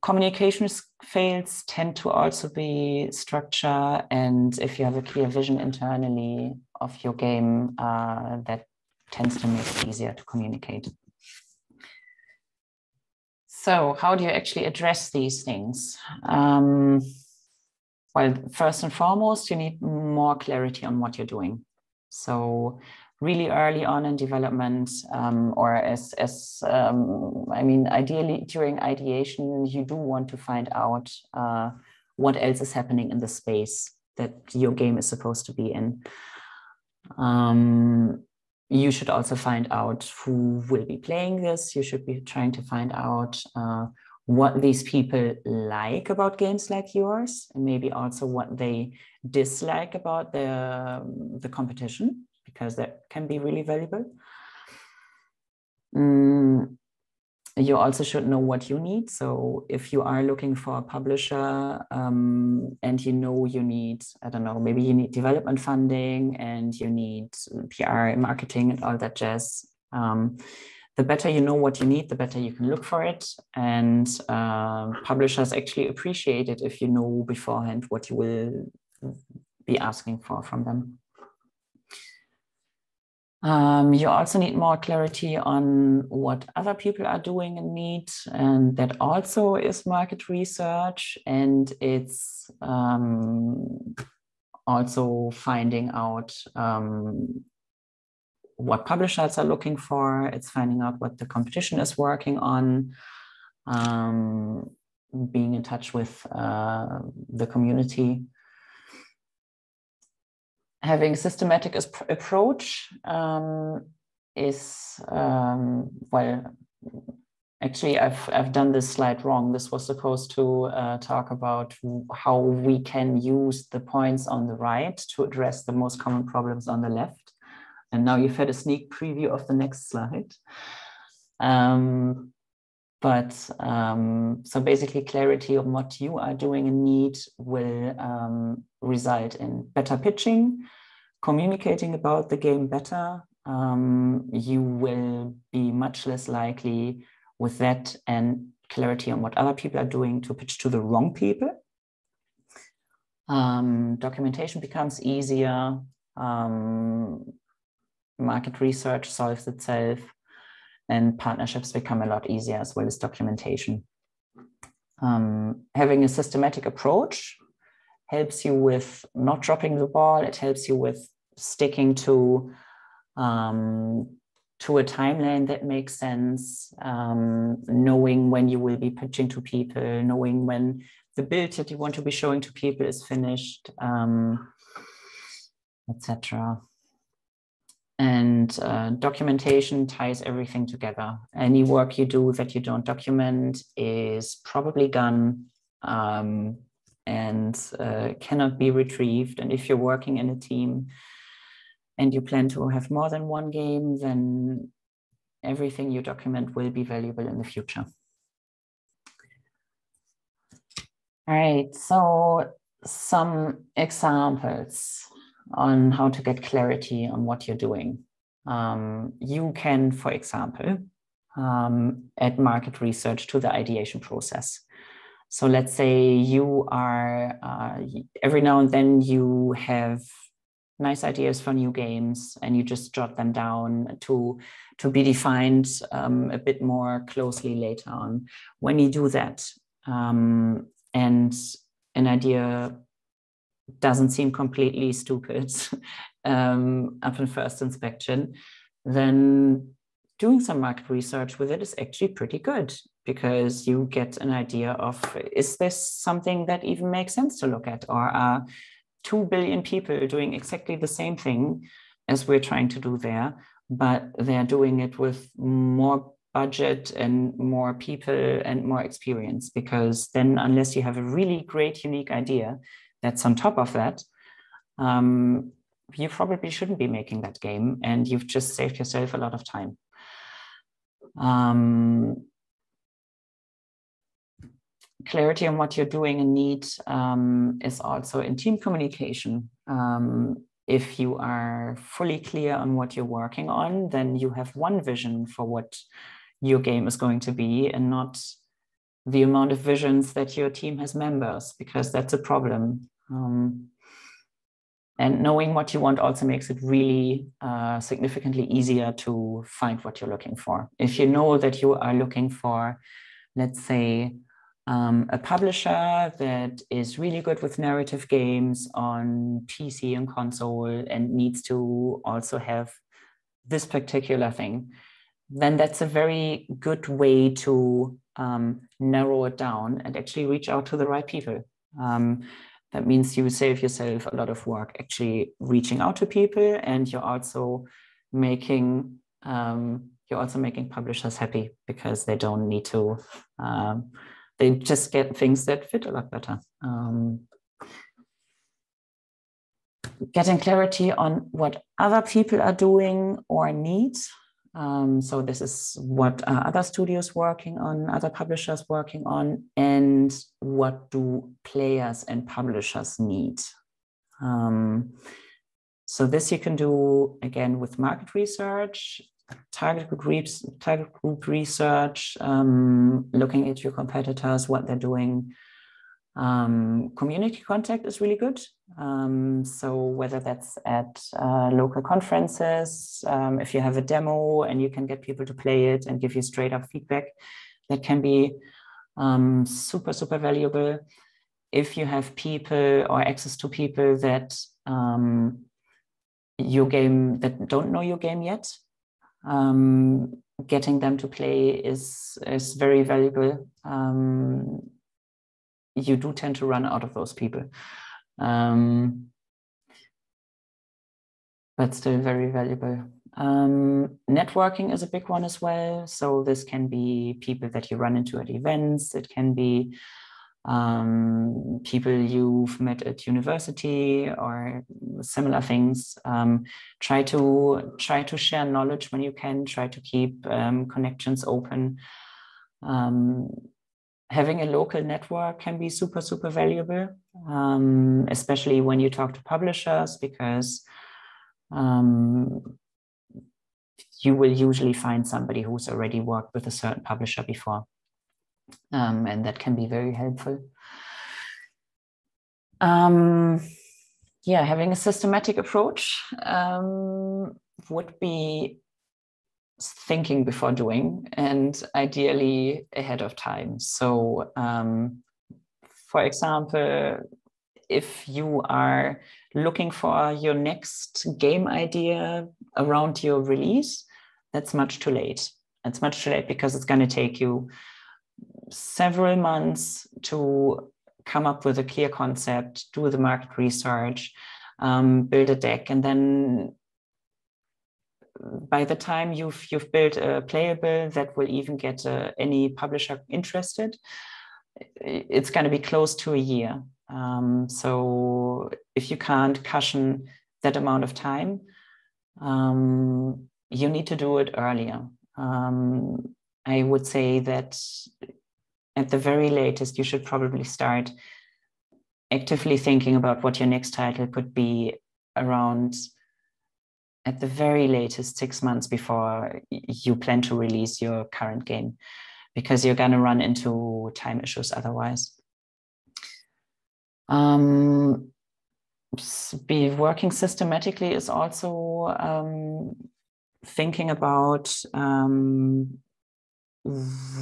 Communication fails tend to also be structure, and if you have a clear vision internally of your game, that tends to make it easier to communicate. So how do you actually address these things? Well, first and foremost, you need more clarity on what you're doing. So really early on in development, or I mean, ideally during ideation, you do want to find out what else is happening in the space that your game is supposed to be in. You should also find out who will be playing this. You should be trying to find out what these people like about games like yours, and maybe also what they dislike about the competition, because that can be really valuable. You also should know what you need. So if you are looking for a publisher and you know you need, I don't know, maybe you need development funding and you need PR and marketing and all that jazz, the better you know what you need, the better you can look for it. And publishers actually appreciate it if you know beforehand what you will be asking for from them. You also need more clarity on what other people are doing and need, and that also is market research, and it's also finding out what publishers are looking for. It's finding out what the competition is working on, being in touch with the community. Having a systematic approach is, well, actually I've done this slide wrong. This was supposed to talk about how we can use the points on the right to address the most common problems on the left. And now you've had a sneak preview of the next slide. So basically clarity on what you are doing and need will result in better pitching, communicating about the game better. You will be much less likely with that and clarity on what other people are doing to pitch to the wrong people. Documentation becomes easier. Market research solves itself. And partnerships become a lot easier, as well as documentation. Having a systematic approach helps you with not dropping the ball. It helps you with sticking to a timeline that makes sense, knowing when you will be pitching to people, knowing when the build that you want to be showing to people is finished, etc. And documentation ties everything together. Any work you do that you don't document is probably gone and cannot be retrieved. And if you're working in a team and you plan to have more than one game, then everything you document will be valuable in the future. All right, so some examples on how to get clarity on what you're doing. You can, for example, add market research to the ideation process. So let's say you are, every now and then you have nice ideas for new games and you just jot them down to be defined a bit more closely later on. When you do that and an idea doesn't seem completely stupid upon first inspection, then doing some market research with it is actually pretty good, because you get an idea of, is this something that even makes sense to look at? Or are 2 billion people doing exactly the same thing as we're trying to do there, but they're doing it with more budget and more people and more experience? Because then, unless you have a really great, unique idea that's on top of that, you probably shouldn't be making that game, and you've just saved yourself a lot of time. Clarity on what you're doing and need is also in team communication. If you are fully clear on what you're working on, then you have one vision for what your game is going to be, and not the amount of visions that your team has members, because that's a problem. And knowing what you want also makes it really significantly easier to find what you're looking for. If you know that you are looking for, let's say, a publisher that is really good with narrative games on PC and console and needs to also have this particular thing, then that's a very good way to narrow it down and actually reach out to the right people. That means you save yourself a lot of work actually reaching out to people, and you're also making publishers happy because they don't need to, they just get things that fit a lot better. Getting clarity on what other people are doing or need. So this is what are other studios working on, other publishers working on, and what do players and publishers need. So this you can do again with market research, target group research, looking at your competitors, what they're doing. Community contact is really good. So whether that's at local conferences, if you have a demo and you can get people to play it and give you straight up feedback, that can be super, super valuable. If you have people or access to people that that don't know your game yet, getting them to play is very valuable. You do tend to run out of those people, but still very valuable. Networking is a big one as well. So this can be people that you run into at events. It can be people you've met at university or similar things. Try to share knowledge when you can. Try to keep connections open. Having a local network can be super, super valuable, especially when you talk to publishers, because you will usually find somebody who's already worked with a certain publisher before. And that can be very helpful. Yeah, having a systematic approach would be thinking before doing, and ideally ahead of time. So, for example, if you are looking for your next game idea around your release, that's much too late. It's much too late because it's going to take you several months to come up with a clear concept, do the market research, build a deck, and then by the time you've built a playable that will even get any publisher interested, it's going to be close to a year. So if you can't cushion that amount of time, you need to do it earlier. I would say that at the very latest, you should probably start actively thinking about what your next title could be around, at the very latest, 6 months before you plan to release your current game, because you're going to run into time issues otherwise. Be working systematically is also thinking about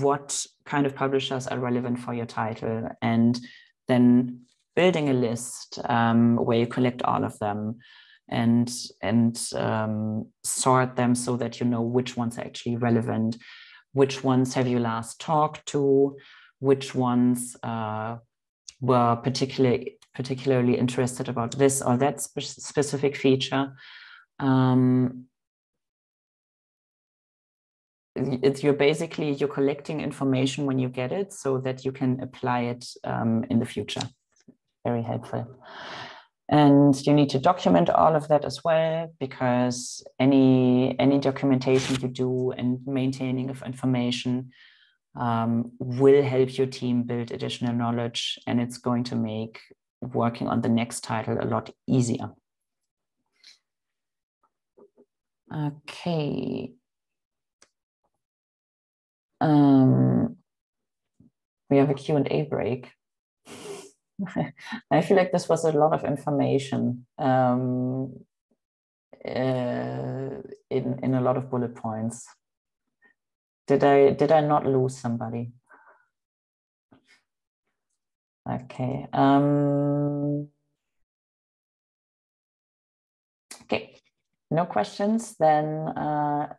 what kind of publishers are relevant for your title, and then building a list where you collect all of them and sort them so that you know which ones are actually relevant, which ones have you last talked to, which ones were particularly interested about this or that specific feature. You're collecting information when you get it so that you can apply it in the future. Very helpful. And you need to document all of that as well, because any documentation you do and maintaining of information will help your team build additional knowledge, and it's going to make working on the next title a lot easier. Okay. We have a Q&A break. I feel like this was a lot of information in a lot of bullet points. Did I not lose somebody? Okay. Okay. No questions. Then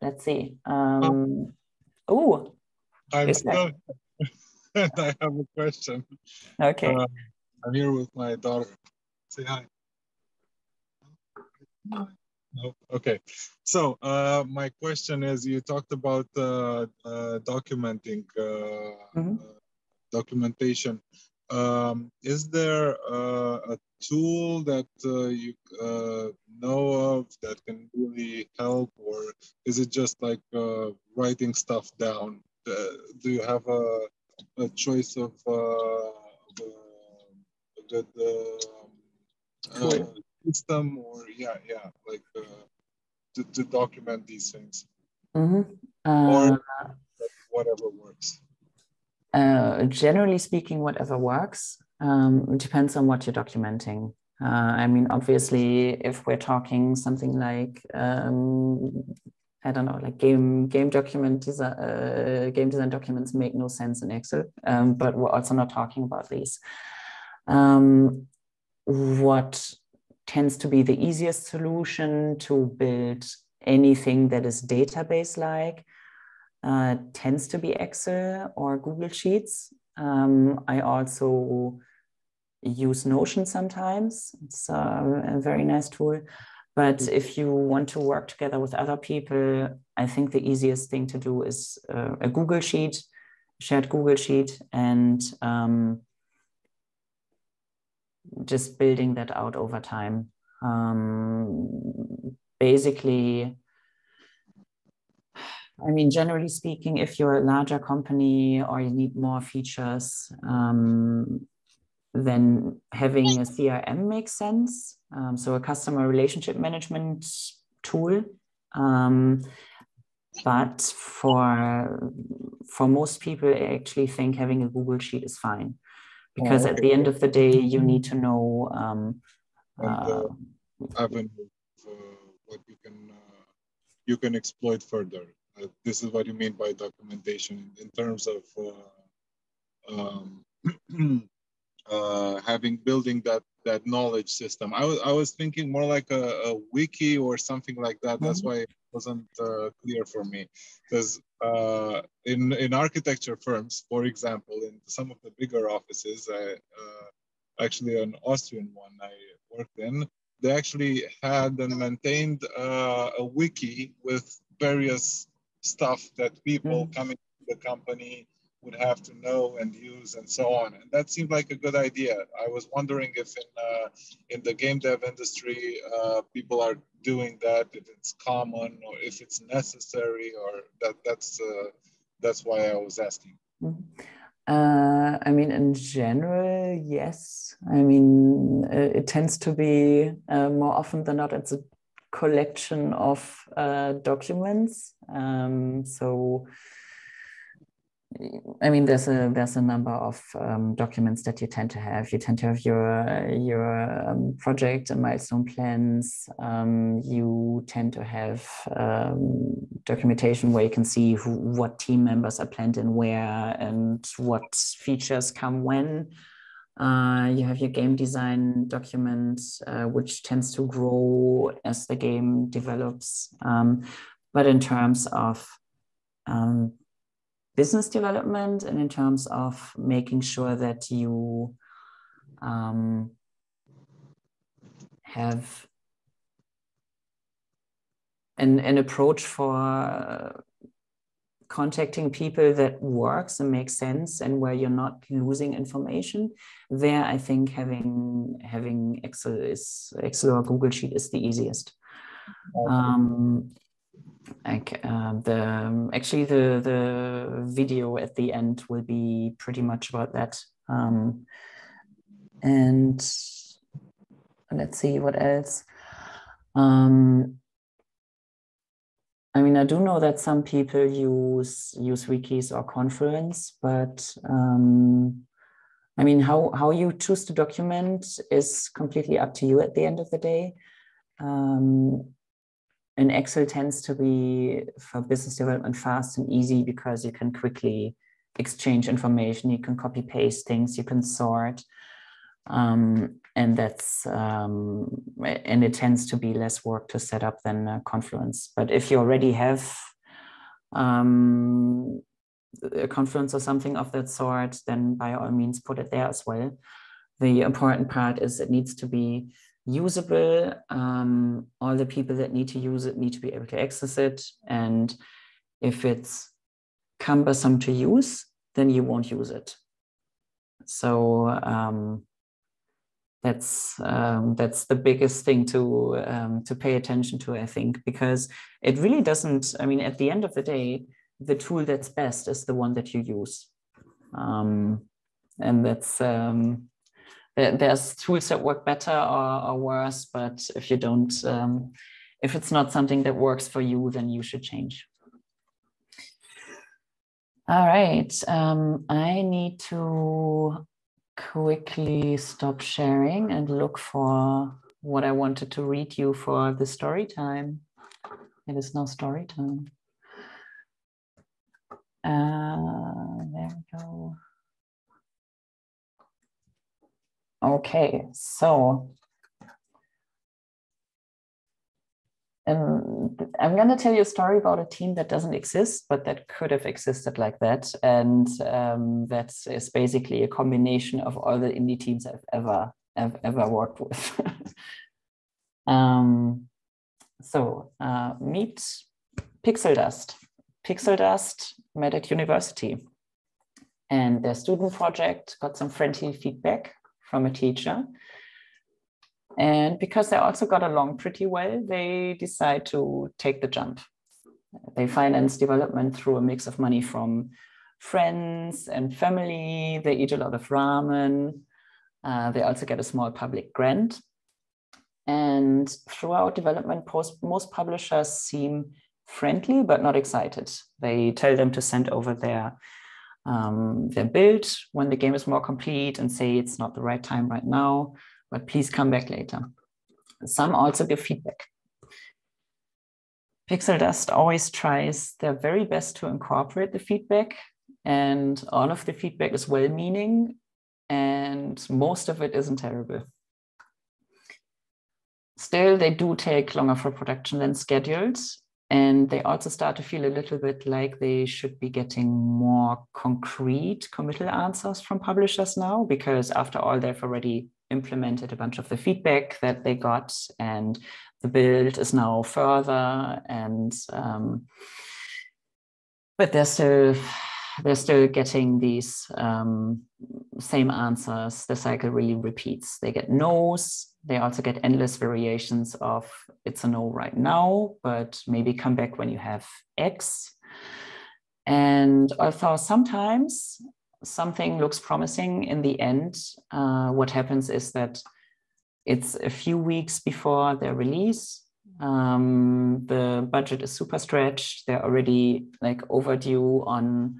let's see. Oh, I'm still. I have a question. Okay. I'm here with my daughter. Say hi. No. Okay. So my question is, you talked about documenting, documentation. Is there a tool that you know of that can really help, or is it just like writing stuff down? Do you have a choice of a good system, or like to document these things, or whatever works? Generally speaking, whatever works. It depends on what you're documenting. I mean, obviously, if we're talking something like I don't know, like game design documents make no sense in Excel, but we're also not talking about these. What tends to be the easiest solution to build anything that is database-like tends to be Excel or Google Sheets. I also use Notion sometimes. It's a very nice tool. But if you want to work together with other people, I think the easiest thing to do is a Google Sheet, shared Google Sheet, and just building that out over time. Basically, I mean, generally speaking, if you're a larger company or you need more features, then having a CRM makes sense. So a customer relationship management tool. But for most people, I actually think having a Google Sheet is fine. Because at the end of the day, you need to know avenue what you can exploit further. This is what you mean by documentation in terms of building that knowledge system. I was thinking more like a wiki or something like that. That's why it wasn't clear for me, because in architecture firms, for example, in some of the bigger offices, actually an Austrian one I worked in, they actually had and maintained a wiki with various stuff that people coming to the company would have to know and use and so on. And that seemed like a good idea. I was wondering if in the game dev industry, people are doing that, if it's common or if it's necessary, or that's why I was asking. I mean, in general, yes. I mean, it tends to be more often than not, it's a collection of documents. So, I mean, there's a number of documents that you tend to have. You tend to have your project and milestone plans. You tend to have documentation where you can see what team members are planned in where and what features come when. You have your game design document, which tends to grow as the game develops. But in terms of business development and in terms of making sure that you have an approach for contacting people that works and makes sense and where you're not losing information, there I think having Excel or Google Sheet is the easiest. Actually the video at the end will be pretty much about that. And let's see what else. I mean, I do know that some people use wikis or Confluence, but I mean, how you choose to document is completely up to you at the end of the day. And Excel tends to be, for business development, fast and easy because you can quickly exchange information, you can copy paste things, you can sort, and that's and it tends to be less work to set up than Confluence. But if you already have a Confluence or something of that sort, then by all means put it there as well. The important part is it needs to be usable. All the people that need to use it need to be able to access it. And if it's cumbersome to use, then you won't use it. So that's the biggest thing to pay attention to, I think, because it really doesn't, I mean, at the end of the day, the tool that's best is the one that you use. And that's, there's tools that work better or worse, but if you don't, if it's not something that works for you, then you should change. All right, I need to quickly stop sharing and look for what I wanted to read you for the story time. It is now story time. There we go. Okay, so I'm going to tell you a story about a team that doesn't exist, but that could have existed like that. And that is basically a combination of all the indie teams I've ever worked with. Meet Pixel Dust. Pixel Dust met at university, and their student project got some friendly feedback from a teacher. And because they also got along pretty well, they decide to take the jump. They finance development through a mix of money from friends and family. They eat a lot of ramen. They also get a small public grant. And throughout development, most publishers seem friendly, but not excited. They tell them to send over their build when the game is more complete and say it's not the right time right now, but please come back later. Some also give feedback. Pixel Dust always tries their very best to incorporate the feedback, and all of the feedback is well-meaning, and most of it isn't terrible. Still, they do take longer for production than scheduled, and they also start to feel a little bit like they should be getting more concrete committal answers from publishers now, because after all, they've already implemented a bunch of the feedback that they got, and the build is now further, and but they're still getting these same answers. The cycle really repeats. They get no's. They also get endless variations of it's a no right now, but maybe come back when you have X. And although sometimes something looks promising, in the end, what happens is that it's a few weeks before their release. The budget is super stretched. They're already like overdue on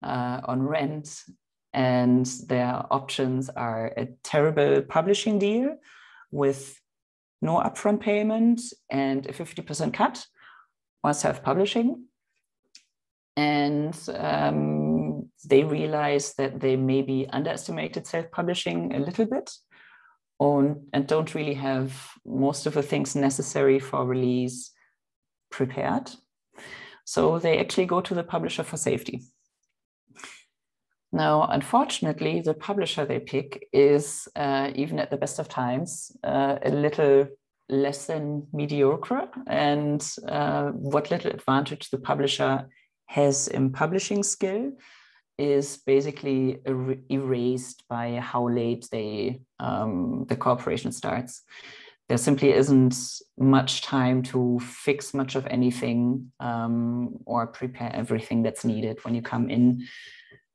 rent, and their options are a terrible publishing deal with no upfront payment and a 50% cut, or self-publishing. And they realize that they maybe underestimated self-publishing a little bit, and don't really have most of the things necessary for release prepared. So they actually go to the publisher for safety. Now, unfortunately, the publisher they pick is, even at the best of times, a little less than mediocre. And what little advantage the publisher has in publishing skill is basically erased by how late the cooperation starts. There simply isn't much time to fix much of anything or prepare everything that's needed when you come in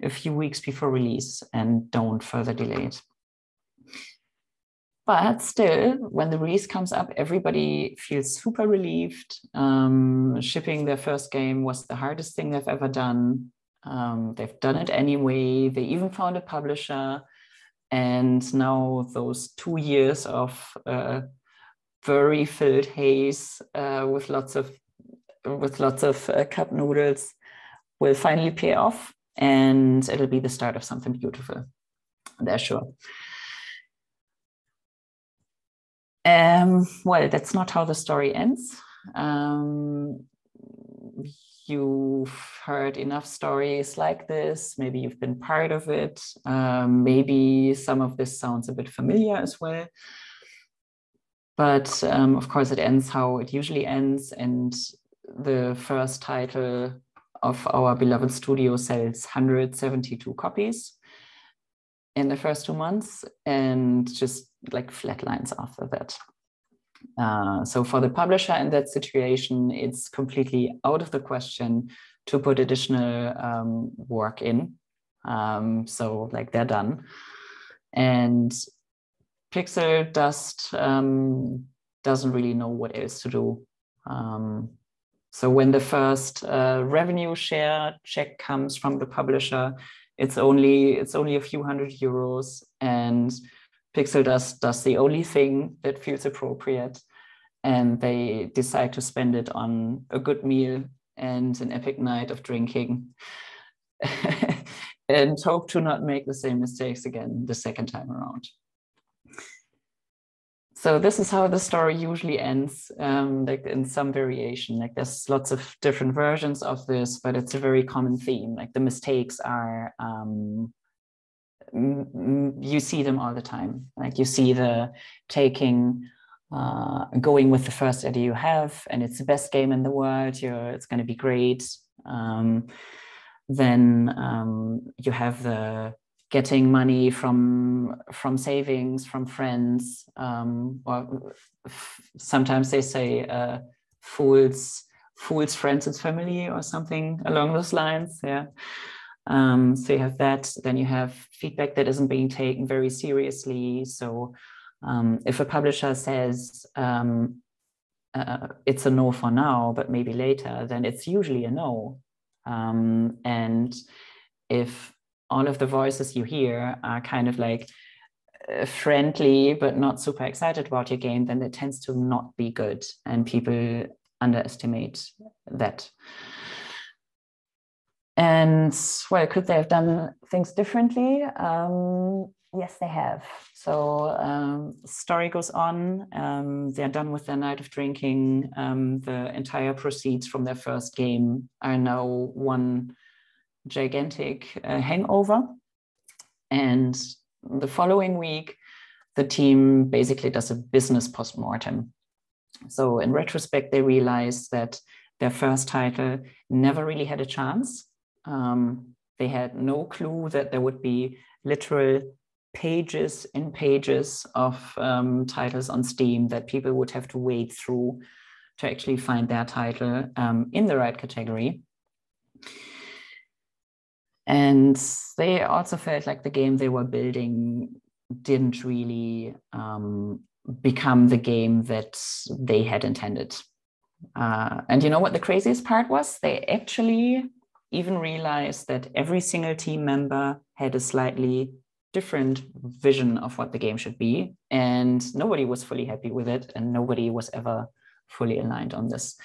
a few weeks before release and don't further delay it. But still, when the release comes up, everybody feels super relieved. Shipping their first game was the hardest thing they've ever done. They've done it anyway. They even found a publisher. And now those 2 years of very filled haze with lots of cup noodles will finally pay off. And it'll be the start of something beautiful. They're sure. Well, that's not how the story ends. you've heard enough stories like this, maybe you've been part of it, maybe some of this sounds a bit familiar as well. But of course, it ends how it usually ends, and the first title of our beloved studio sells 172 copies in the first 2 months, and just like flatlines after that. So for the publisher in that situation, it's completely out of the question to put additional work in. So like they're done. And Pixel Dust doesn't really know what else to do. So when the first revenue share check comes from the publisher, it's only a few €100, and Pixel Dust does the only thing that feels appropriate, and they decide to spend it on a good meal and an epic night of drinking and hope to not make the same mistakes again the second time around. So this is how the story usually ends, like in some variation. Like there's lots of different versions of this, but it's a very common theme. Like the mistakes are, you see them all the time. Like you see the going with the first idea you have, and it's the best game in the world. It's going to be great. Then you have the getting money from savings, from friends, or sometimes they say fools friends and family, or something along those lines. Yeah. So you have that. Then you have feedback that isn't being taken very seriously. So if a publisher says it's a no for now, but maybe later, then it's usually a no. And if all of the voices you hear are kind of like friendly, but not super excited about your game, then it tends to not be good, and people underestimate that. And well, could they have done things differently? Yes, they have. So story goes on. They're done with their night of drinking. The entire proceeds from their first game are now one gigantic hangover. And the following week, the team basically does a business postmortem. So in retrospect, they realized that their first title never really had a chance. They had no clue that there would be literal pages and pages of titles on Steam that people would have to wade through to actually find their title in the right category. And they also felt like the game they were building didn't really become the game that they had intended. And you know what the craziest part was? They actually even realized that every single team member had a slightly different vision of what the game should be, and nobody was fully happy with it, and nobody was ever fully aligned on this.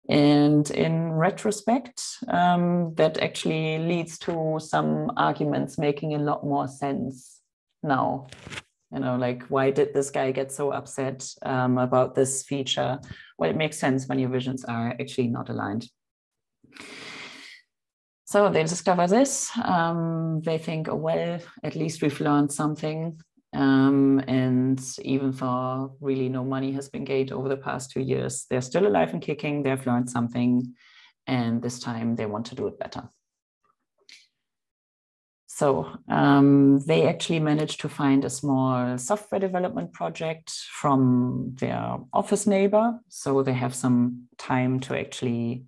And in retrospect, that actually leads to some arguments making a lot more sense now. You know, like, why did this guy get so upset about this feature? Well, it makes sense when your visions are actually not aligned. So they discover this. They think, oh, well, at least we've learned something. And even though really no money has been gained over the past 2 years, they're still alive and kicking. They've learned something. And this time they want to do it better. So they actually managed to find a small software development project from their office neighbor. So they have some time to actually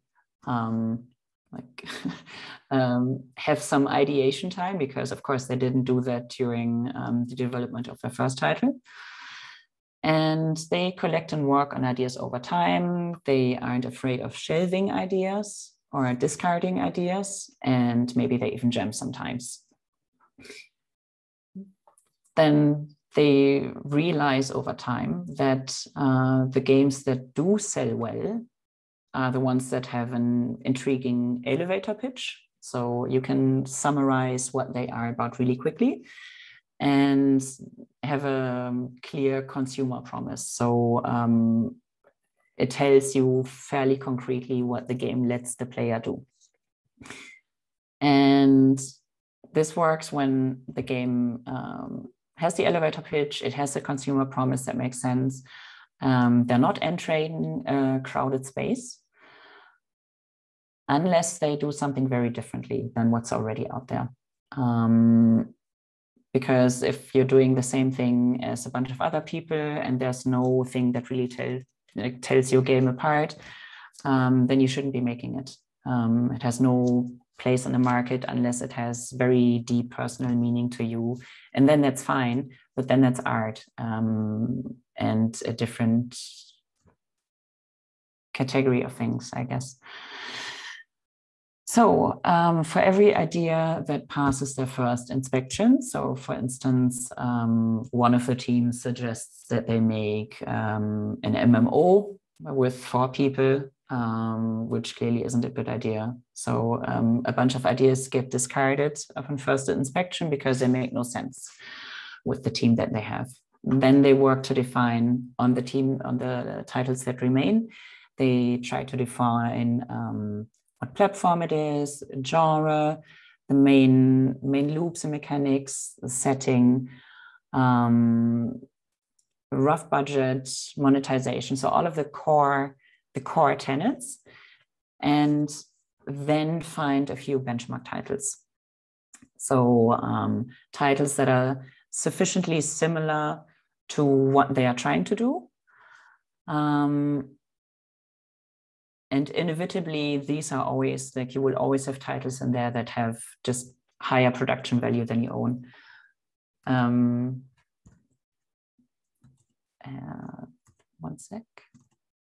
have some ideation time, because of course they didn't do that during the development of their first title. And they collect and work on ideas over time. They aren't afraid of shelving ideas or discarding ideas, and maybe they even jam sometimes. Then they realize over time that the games that do sell well are the ones that have an intriguing elevator pitch. So you can summarize what they are about really quickly and have a clear consumer promise. So it tells you fairly concretely what the game lets the player do. And this works when the game has the elevator pitch, it has a consumer promise that makes sense. They're not entering a crowded space unless they do something very differently than what's already out there. Because if you're doing the same thing as a bunch of other people and there's no thing that really tells your game apart, then you shouldn't be making it. It has no place on the market unless it has very deep personal meaning to you. And then that's fine, but then that's art and a different category of things, I guess. So for every idea that passes their first inspection, so for instance, one of the teams suggests that they make an MMO with 4 people, which clearly isn't a good idea. So a bunch of ideas get discarded upon first inspection because they make no sense with the team that they have. And then they work to define on the titles that remain. They try to define what platform it is, genre, the main loops and mechanics, the setting, rough budget, monetization. So all of the core tenets, and then find a few benchmark titles. So titles that are sufficiently similar to what they are trying to do. And inevitably, these are always, like, you will always have titles in there that have just higher production value than you own. One sec,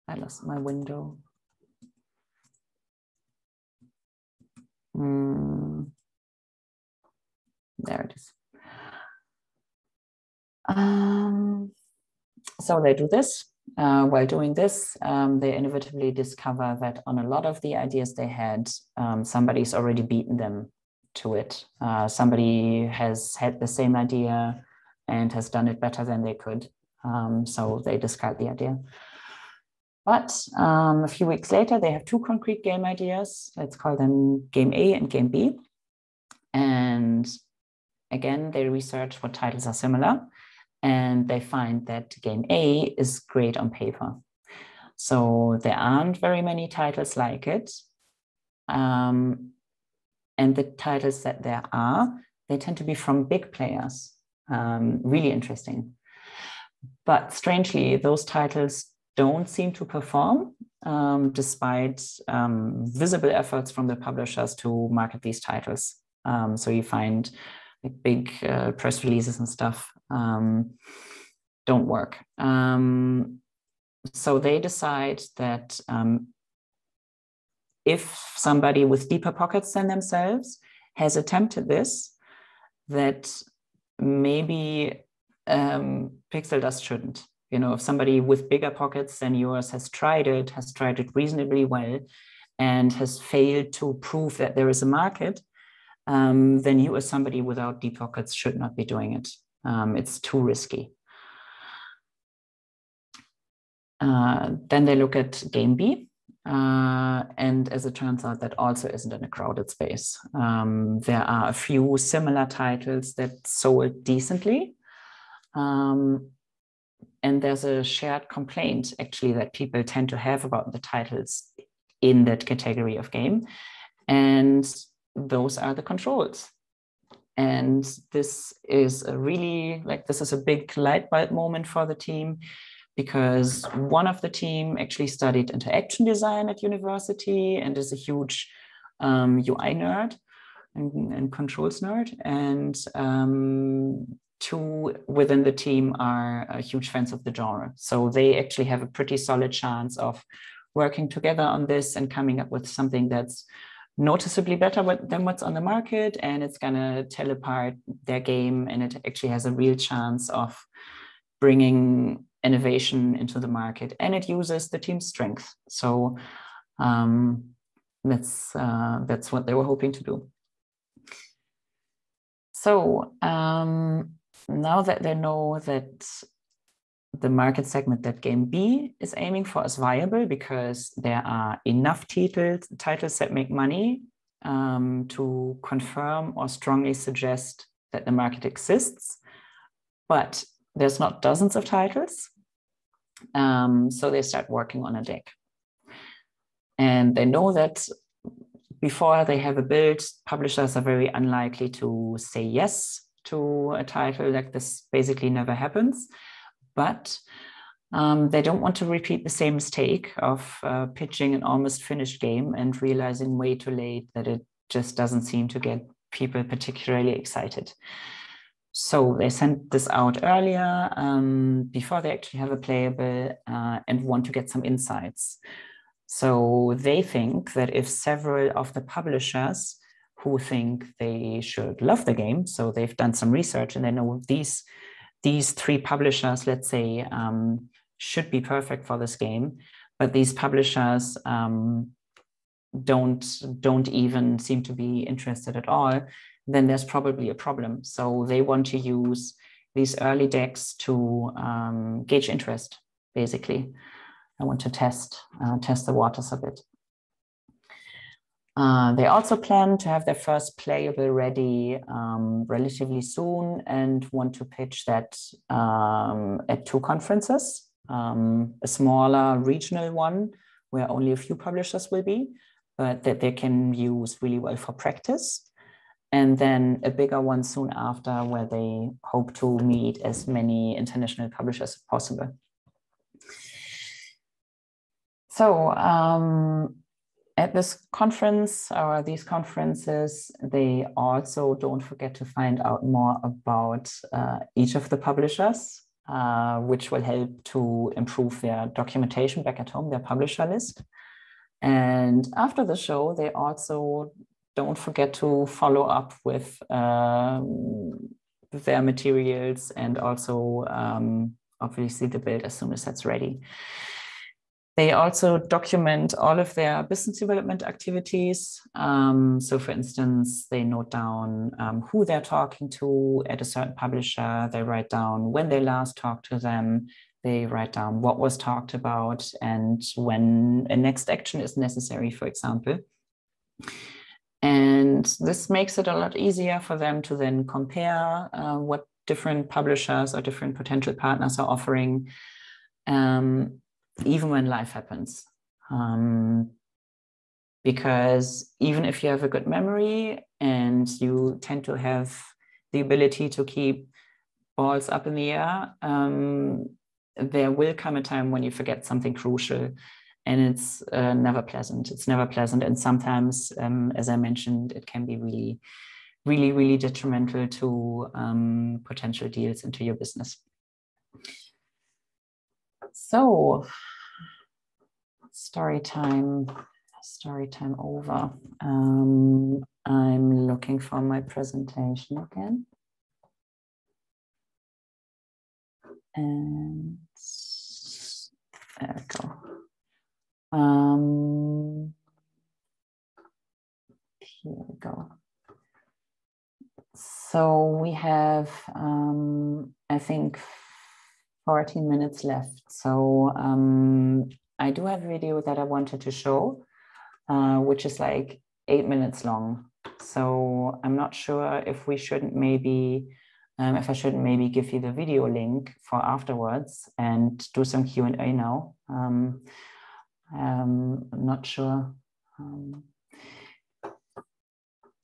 I lost my window. There it is. So they do this. While doing this, they inevitably discover that on a lot of the ideas they had, somebody's already beaten them to it. Somebody has had the same idea and has done it better than they could. So they discard the idea. But a few weeks later, they have 2 concrete game ideas. Let's call them Game A and Game B. And again, they research what titles are similar. And they find that Game A is great on paper. So there aren't very many titles like it. And the titles that there are, they tend to be from big players. Really interesting. But strangely, those titles don't seem to perform despite visible efforts from the publishers to market these titles. So you find like big press releases and stuff don't work. So they decide that if somebody with deeper pockets than themselves has attempted this, that maybe Pixel Dust shouldn't. You know, if somebody with bigger pockets than yours has tried it reasonably well, and has failed to prove that there is a market, then you as somebody without deep pockets should not be doing it. It's too risky. Then they look at Game B, and as it turns out, that also isn't in a crowded space. There are a few similar titles that sold decently. And there's a shared complaint, actually, that people tend to have about the titles in that category of game. And those are the controls. And this is a really, this is a big light bulb moment for the team, because one of the team actually studied interaction design at university and is a huge UI nerd and controls nerd. And 2 within the team are huge fans of the genre. So they actually have a pretty solid chance of working together on this and coming up with something that's noticeably better than what's on the market, and it's gonna tell apart their game, and it actually has a real chance of bringing innovation into the market, and it uses the team's strength. So that's what they were hoping to do. So now that they know that the market segment that game B is aiming for is viable because there are enough titles that make money to confirm or strongly suggest that the market exists, but there's not dozens of titles. So they start working on a deck. And they know that before they have a build, publishers are very unlikely to say yes to a title. Like this basically never happens. But they don't want to repeat the same mistake of pitching an almost finished game and realizing way too late that it just doesn't seem to get people particularly excited. So they sent this out earlier before they actually have a playable and want to get some insights. So they think that if several of the publishers who think they should love the game, so they've done some research and they know these 3 publishers, let's say, should be perfect for this game, but these publishers don't even seem to be interested at all, then there's probably a problem. So they want to use these early decks to gauge interest, basically. I want to test the waters a bit. They also plan to have their first playable ready relatively soon and want to pitch that at 2 conferences, a smaller regional one where only a few publishers will be, but that they can use really well for practice. And then a bigger one soon after where they hope to meet as many international publishers as possible. So at this conference or these conferences, they also don't forget to find out more about each of the publishers, which will help to improve their documentation back at home, their publisher list. And after the show, they also don't forget to follow up with their materials and also obviously the build as soon as that's ready. They also document all of their business development activities. So for instance, they note down who they're talking to at a certain publisher. They write down when they last talked to them. They write down what was talked about and when a next action is necessary, for example. And this makes it a lot easier for them to then compare what different publishers or different potential partners are offering, even when life happens. Because even if you have a good memory and you tend to have the ability to keep balls up in the air, there will come a time when you forget something crucial, and it's never pleasant. It's never pleasant. And sometimes, as I mentioned, it can be really, really, really detrimental to potential deals into your business. So, story time over. I'm looking for my presentation again. And there we go. Here we go. So we have, I think, 14 minutes left. So I do have a video that I wanted to show, which is like 8 minutes long. So I'm not sure if we shouldn't maybe, if I shouldn't maybe give you the video link for afterwards and do some Q&A now. I'm not sure.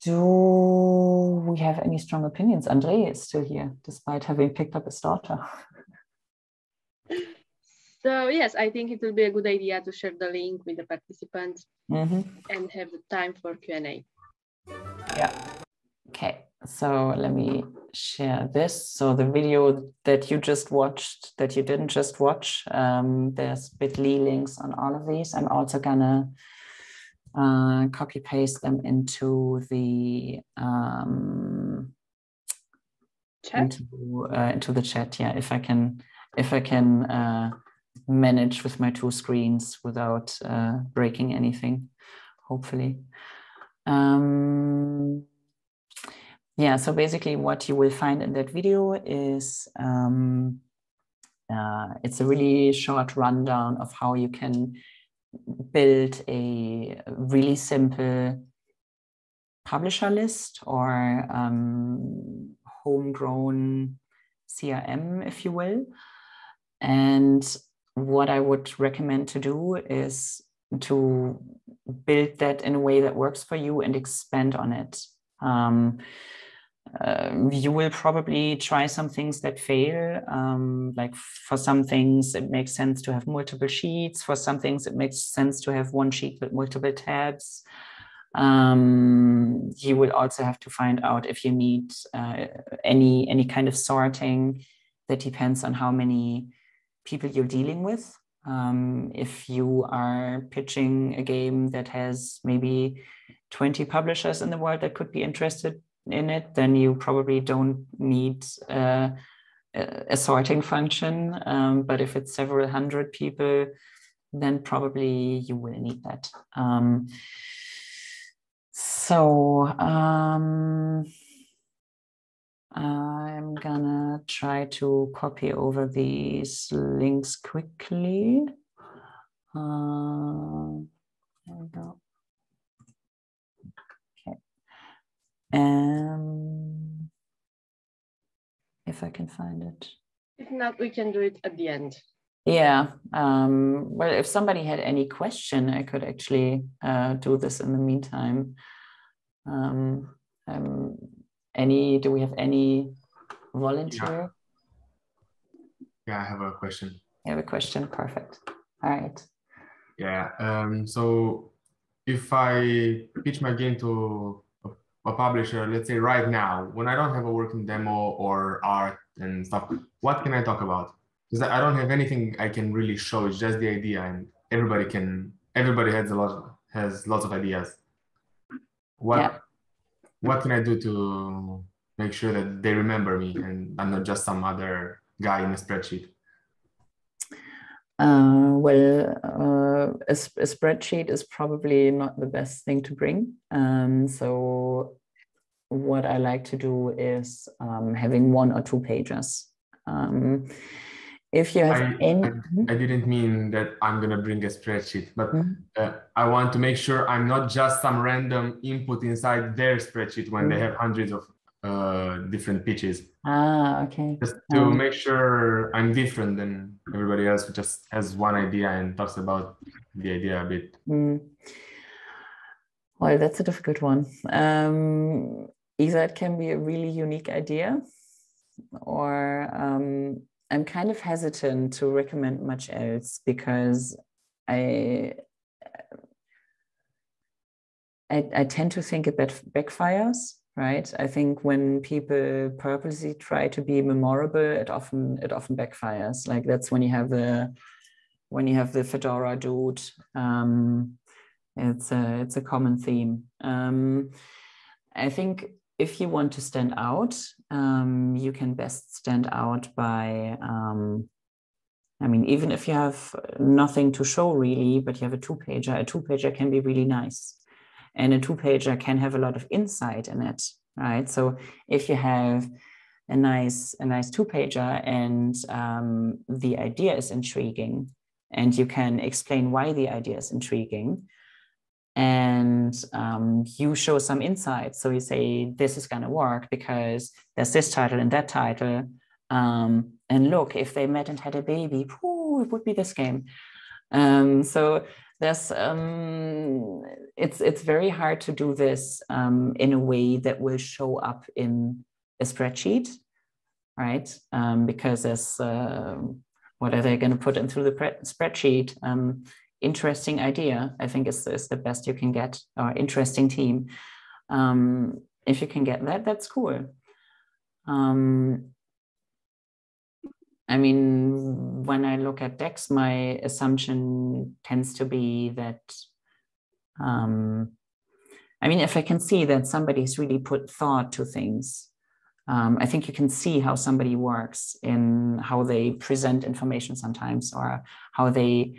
Do we have any strong opinions? Andre is still here, despite having picked up his daughter. So yes, I think it will be a good idea to share the link with the participants and have the time for Q&A. Yeah. Okay. So let me share this. So the video that you just watched, that you didn't just watch, there's bit.ly links on all of these. I'm also gonna copy paste them into the chat. Into the chat. Yeah, if I can manage with my 2 screens without breaking anything, hopefully. Yeah, so basically what you will find in that video is it's a really short rundown of how you can build a really simple publisher list or homegrown CRM, if you will. And what I would recommend to do is to build that in a way that works for you and expand on it. You will probably try some things that fail. Like for some things, it makes sense to have multiple sheets. For some things, it makes sense to have one sheet with multiple tabs. You will also have to find out if you need any kind of sorting. That depends on how many people you're dealing with. If you are pitching a game that has maybe 20 publishers in the world that could be interested in it, then you probably don't need a sorting function. But if it's several hundred people, then probably you will need that. I'm gonna try to copy over these links quickly. There we go. Okay. If I can find it. If not, we can do it at the end. Yeah. Well, if somebody had any question, I could actually do this in the meantime. Do we have any volunteer? Yeah, I have a question. You have a question? Perfect. All right. Yeah. So if I pitch my game to a publisher, let's say right now, when I don't have a working demo or art and stuff, what can I talk about? Because I don't have anything I can really show. It's just the idea, and everybody has lots of ideas. What can I do to make sure that they remember me and I'm not just some other guy in a spreadsheet? A spreadsheet is probably not the best thing to bring. So what I like to do is having 1 or 2 pages. If you have I didn't mean that I'm going to bring a spreadsheet, but I want to make sure I'm not just some random input inside their spreadsheet when they have hundreds of different pitches. Okay. Just to make sure I'm different than everybody else who just has one idea and talks about the idea a bit. Well, that's a difficult one. Either it can be a really unique idea, or I'm kind of hesitant to recommend much else because I tend to think it backfires, right? I think when people purposely try to be memorable, it often backfires. Like that's when you have the fedora dude. It's a common theme. I think if you want to stand out, you can best stand out by, even if you have nothing to show really, but you have a 2-pager can be really nice. And a 2-pager can have a lot of insight in it, right? So if you have a nice 2-pager and the idea is intriguing, and you can explain why the idea is intriguing, and you show some insight. So you say, this is going to work because there's this title and that title. And look, if they met and had a baby, it would be this game. So there's, it's very hard to do this in a way that will show up in a spreadsheet, right? Because there's, what are they going to put into the spreadsheet? Interesting idea, I think is the best you can get, or interesting team. If you can get that, that's cool. When I look at decks, my assumption tends to be that, if I can see that somebody's really put thought to things, I think you can see how somebody works in how they present information sometimes, or how they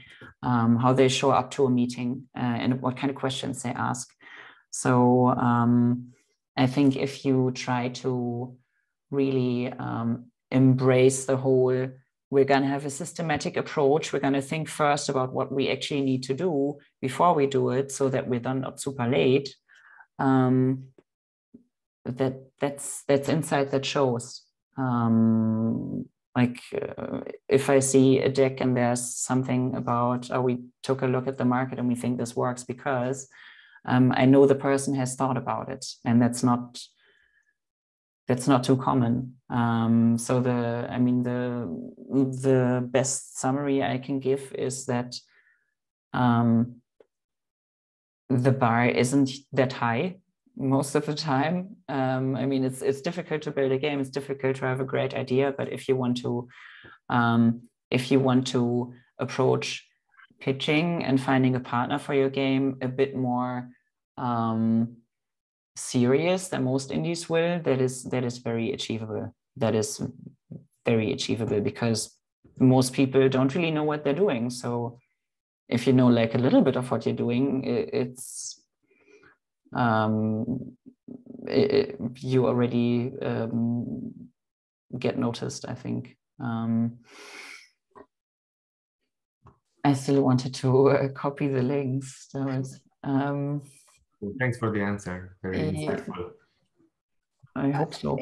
show up to a meeting and what kind of questions they ask. So I think if you try to really embrace the whole we're going to have a systematic approach. We're going to think first about what we actually need to do before we do it, so that we're done not super late. That's insight that shows. If I see a deck and there's something about, we took a look at the market and we think this works because I know the person has thought about it, and that's not too common. So the best summary I can give is that the bar isn't that high most of the time. It's difficult to build a game. It's difficult to have a great idea, but if you want to approach pitching and finding a partner for your game a bit more serious than most indies will, that is very achievable. That is very achievable because most people don't really know what they're doing. So if you know like a little bit of what you're doing, you already get noticed, I think. I still wanted to copy the links. Thanks for the answer. Very insightful. I hope so.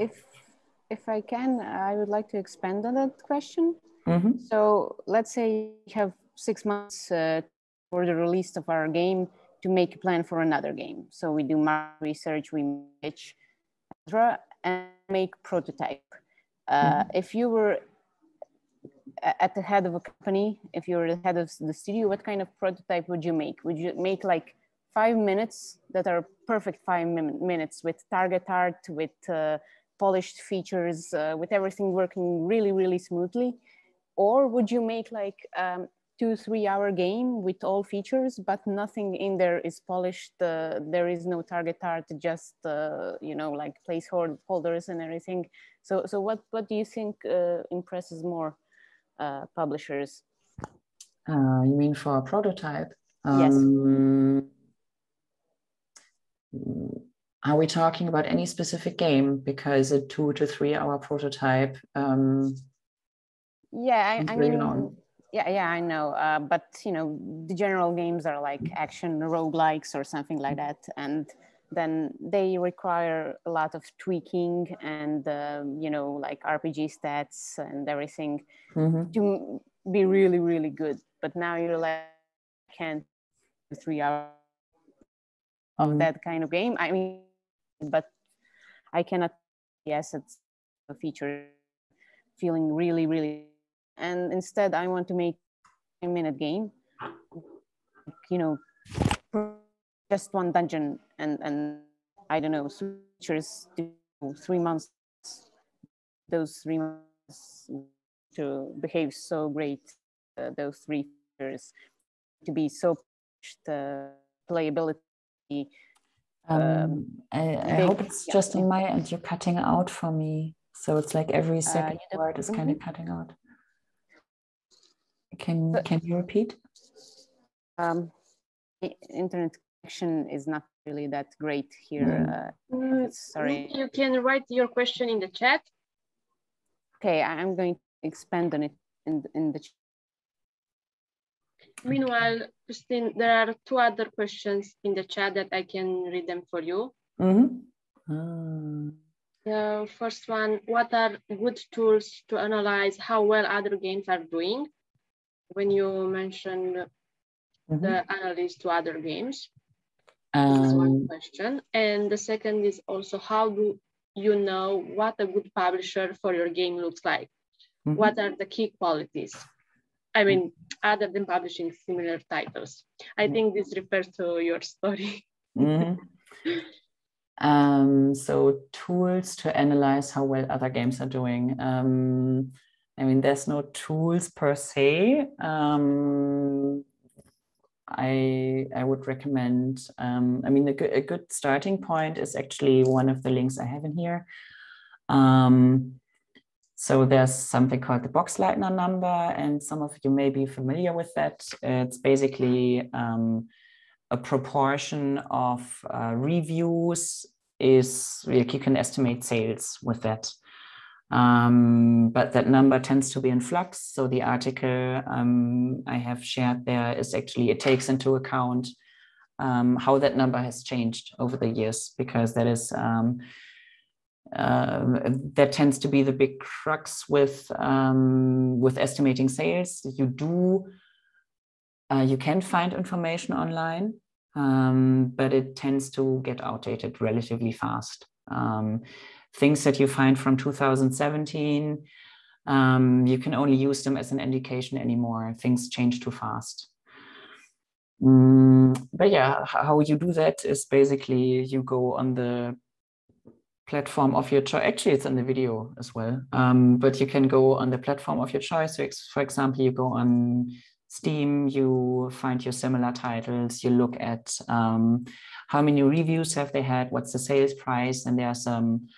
If I can, I would like to expand on that question. Mm-hmm. So let's say we have 6 months for the release of our game to make a plan for another game. So we do market research, we pitch, etc., and make prototype. If you were at the head of a company, if you were the head of the studio, what kind of prototype would you make? Would you make like 5 minutes that are perfect 5 minutes with target art, with polished features, with everything working really, really smoothly? Or would you make like 2-3 hour game with all features, but nothing in there is polished? There is no target art, just like placeholders and everything. So what do you think impresses more publishers? You mean for a prototype? Yes. Are we talking about any specific game? Because a 2 to 3 hour prototype. Yeah, I mean, yeah, I know. But the general games are like action roguelikes or something like that, and then they require a lot of tweaking and like RPG stats and everything to be really, really good. But now you're like, can't 3 hours of that kind of game. I mean, but I cannot. Yes, it's a feature feeling really, really. And instead, I want to make a 5-minute game, just one dungeon and I don't know, features to 3 months. Those 3 months to behave so great. Those 3 features to be so playability. I hope it's just on my end. You're cutting out for me, so it's like every second word is kind of cutting out. Can you repeat? Internet connection is not really that great here. Sorry. You can write your question in the chat. Okay, I'm going to expand on it in the chat. Meanwhile, Kirstin, there are 2 other questions in the chat that I can read them for you. The first one, what are good tools to analyze how well other games are doing? When you mentioned the analysis to other games, this is one question. And the second is also, how do you know what a good publisher for your game looks like? What are the key qualities? I mean, other than publishing similar titles. I think this refers to your story. So tools to analyze how well other games are doing. I mean, there's no tools per se. I would recommend, I mean, a good starting point is actually one of the links I have in here. So there's something called the Bosc number, and some of you may be familiar with that. It's basically a proportion of reviews is like you can estimate sales with that. But that number tends to be in flux. So the article I have shared there is actually, it takes into account how that number has changed over the years, because that is that tends to be the big crux with estimating sales. You can find information online, but it tends to get outdated relatively fast. Things that you find from 2017, you can only use them as an indication anymore. Things change too fast. But yeah, how you do that is basically you go on the platform of your choice. Actually, it's in the video as well. But you can go on the platform of your choice. So for example, you go on Steam, you find your similar titles, you look at how many reviews have they had, what's the sales price, and there are some,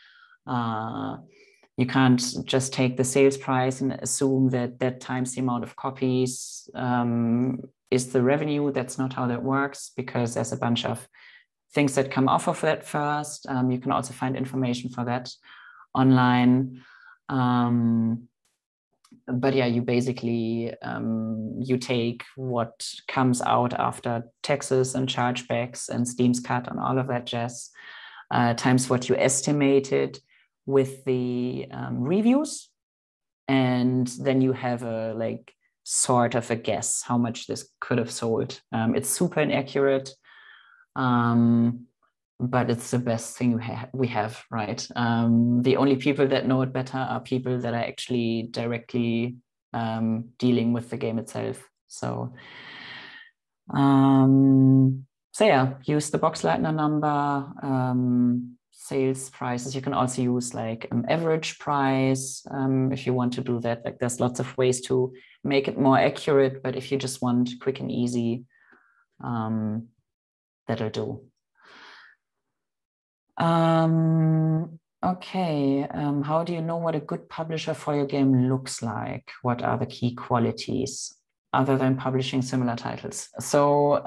you can't just take the sales price and assume that times the amount of copies is the revenue. That's not how that works, because there's a bunch of things that come off of that first. You can also find information for that online. But yeah, you basically, you take what comes out after taxes and chargebacks and Steam's cut and all of that jazz, times what you estimated with the reviews. And then you have a like sort of a guess how much this could have sold. It's super inaccurate, but it's the best thing we have, right? The only people that know it better are people that are actually directly dealing with the game itself. So, so yeah, use the Boxleitner number, sales prices. You can also use like average price if you want to do that. Like there's lots of ways to make it more accurate, but if you just want quick and easy, that'll do. Okay, how do you know what a good publisher for your game looks like? What are the key qualities other than publishing similar titles? So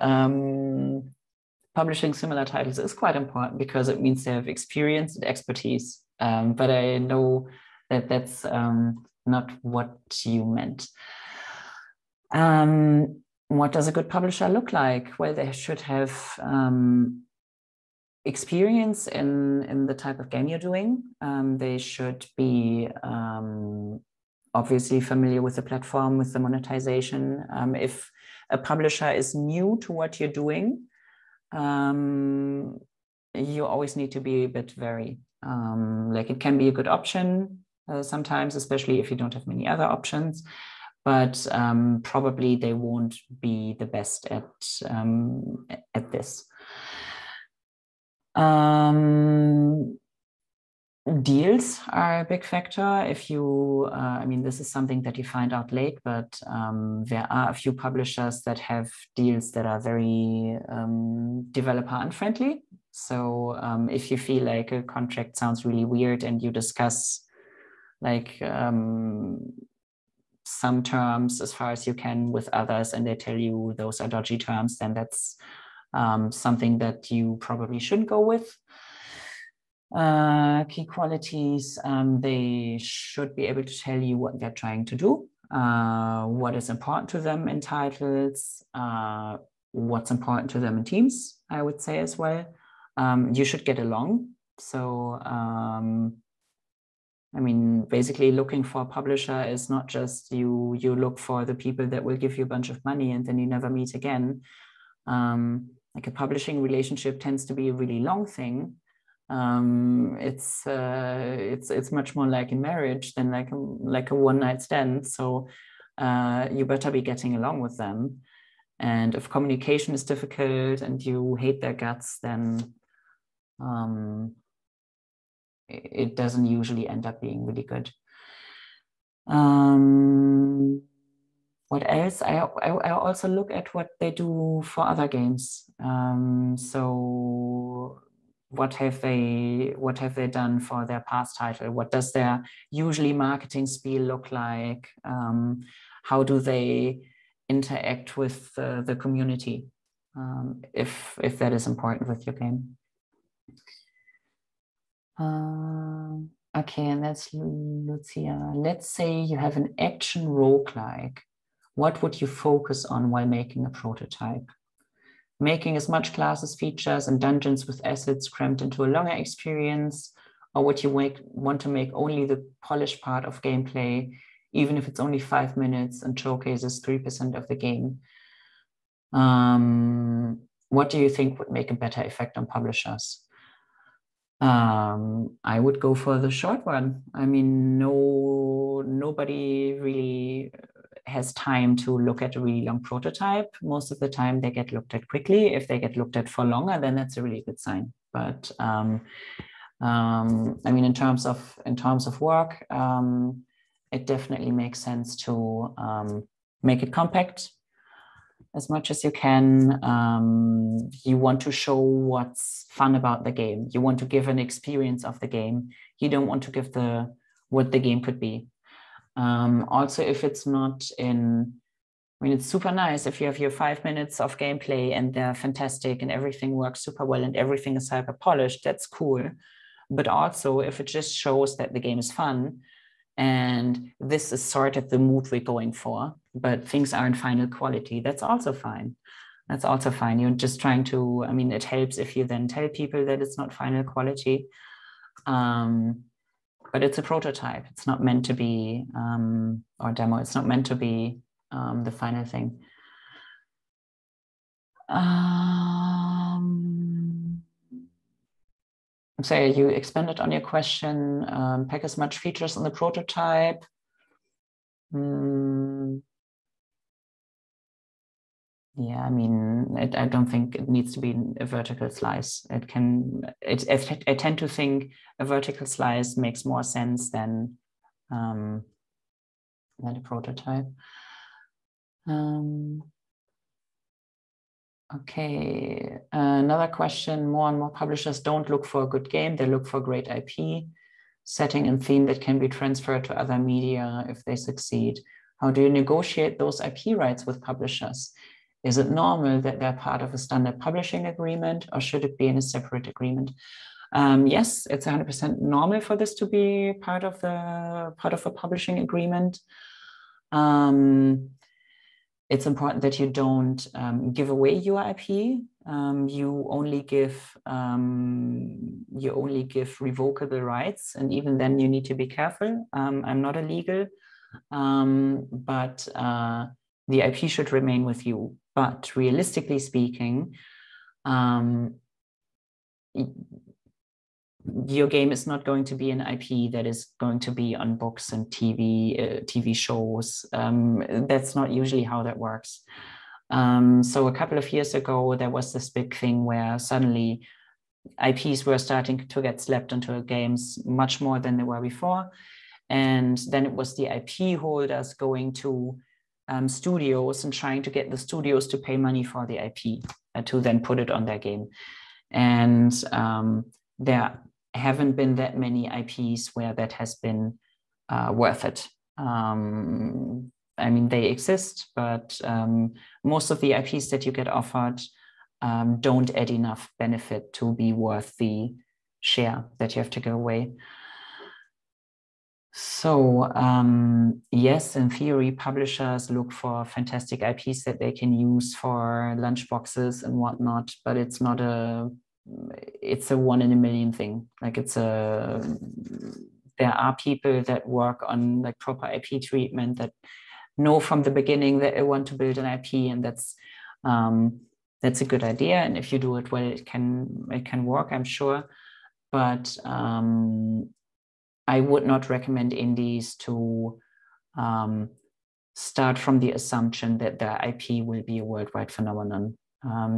publishing similar titles is quite important because it means they have experience and expertise. But I know that that's not what you meant. What does a good publisher look like? Well, they should have experience in the type of game you're doing. They should be obviously familiar with the platform, with the monetization. If a publisher is new to what you're doing, you always need to be a bit wary. Like it can be a good option sometimes, especially if you don't have many other options, but probably they won't be the best at this. Deals are a big factor. If you, I mean, this is something that you find out late, but there are a few publishers that have deals that are very developer unfriendly. So if you feel like a contract sounds really weird and you discuss like some terms as far as you can with others and they tell you those are dodgy terms, then that's something that you probably shouldn't go with. Key qualities, they should be able to tell you what they're trying to do, what is important to them in titles, what's important to them in teams, I would say as well. You should get along. So, I mean, basically looking for a publisher is not just you look for the people that will give you a bunch of money and then you never meet again. Like a publishing relationship tends to be a really long thing. It's much more like a marriage than like a one-night stand. So you better be getting along with them. And if communication is difficult and you hate their guts, then it doesn't usually end up being really good. What else? I also look at what they do for other games. So what have they done for their past title? What does their usually marketing spiel look like? How do they interact with the community? If that is important with your game. Okay, and that's Lucia. Let's say you have an action roguelike. What would you focus on while making a prototype? Making as much classes, features, and dungeons with assets crammed into a longer experience, or would you want to make only the polished part of gameplay, even if it's only 5 minutes and showcases 3% of the game? What do you think would make a better effect on publishers? I would go for the short one. I mean, nobody really has time to look at a really long prototype. Most of the time they get looked at quickly. If they get looked at for longer, then that's a really good sign. But I mean, in terms of work, it definitely makes sense to make it compact as much as you can. You want to show what's fun about the game. You want to give an experience of the game. You don't want to give what the game could be. Also, if it's not in, I mean, it's super nice if you have your 5 minutes of gameplay and they're fantastic and everything works super well and everything is hyper polished, that's cool. But also if it just shows that the game is fun and this is sort of the mood we're going for, but things aren't final quality, that's also fine. That's also fine. You're just trying to, I mean, it helps if you then tell people that it's not final quality. But it's a prototype. It's not meant to be, or demo, it's not meant to be the final thing. So you expanded on your question, pack as much features in the prototype. Yeah, I mean, I don't think it needs to be a vertical slice. I tend to think a vertical slice makes more sense than a prototype. Okay, another question. More and more publishers don't look for a good game, they look for great IP, setting and theme that can be transferred to other media if they succeed. How do you negotiate those IP rights with publishers? Is it normal that they're part of a standard publishing agreement, or should it be in a separate agreement? Yes, it's 100% normal for this to be part of a publishing agreement. It's important that you don't give away your IP. You only give revocable rights, and even then you need to be careful. I'm not a legal, but the IP should remain with you. But realistically speaking, your game is not going to be an IP that is going to be on books and TV shows. That's not usually how that works. So a couple of years ago, there was this big thing where suddenly IPs were starting to get slapped into games much more than they were before. And then it was the IP holders going to studios and trying to get the studios to pay money for the IP to then put it on their game. And there haven't been that many IPs where that has been worth it. I mean, they exist, but most of the IPs that you get offered don't add enough benefit to be worth the share that you have to go away. So yes, in theory, publishers look for fantastic IPs that they can use for lunchboxes and whatnot, but it's not it's a 1 in a million thing. Like there are people that work on like proper IP treatment that know from the beginning that they want to build an IP, and that's a good idea. And if you do it well, it can work, I'm sure. But I would not recommend indies to start from the assumption that their IP will be a worldwide phenomenon,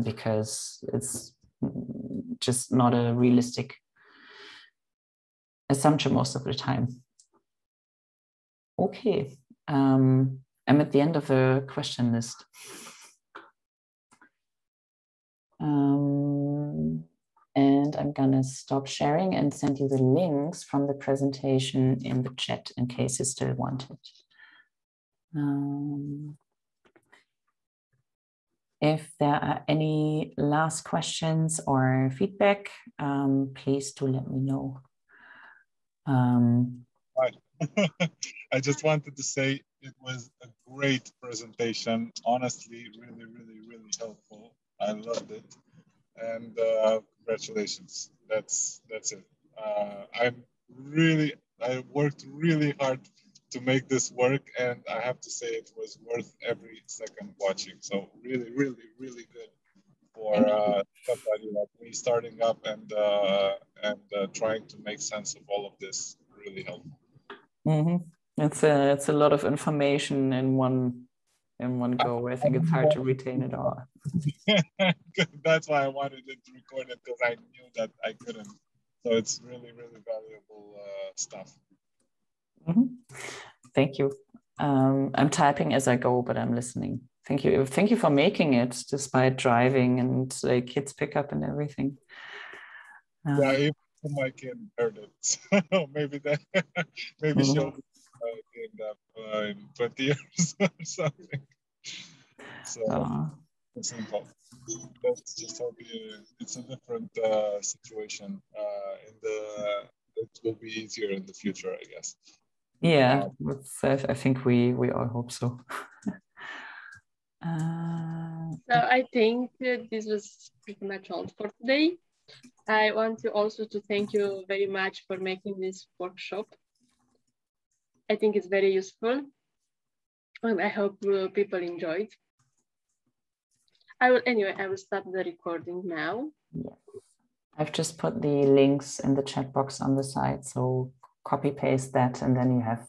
because it's just not a realistic assumption most of the time. Okay, I'm at the end of the question list. And I'm gonna stop sharing and send you the links from the presentation in the chat in case you still want it. If there are any last questions or feedback, please do let me know. Right. I just wanted to say it was a great presentation. Honestly, really, really, really helpful. I loved it, and congratulations. That's it. I worked really hard to make this work, and I have to say it was worth every second watching. So really, really, really good for somebody like me starting up and trying to make sense of all of this. Really helpful. Mm-hmm. It's a lot of information in one go. I think it's hard to retain it all. That's why I wanted it recorded, because I knew that I couldn't. So it's really, really valuable stuff. Mm-hmm. Thank you. I'm typing as I go, but I'm listening. Thank you. Thank you for making it despite driving and kids pickup and everything. Yeah, even my kid heard it. So maybe maybe she'll end up in 20 years or something. So it's simple. Let's just hope it's a different situation. It will be easier in the future, I guess. Yeah, I think we all hope so. So I think this was pretty much all for today. I want to also thank you very much for making this workshop. I think it's very useful, and I hope people enjoyed. I will stop the recording now. Yes. I've just put the links in the chat box on the side, so copy paste that, and then you have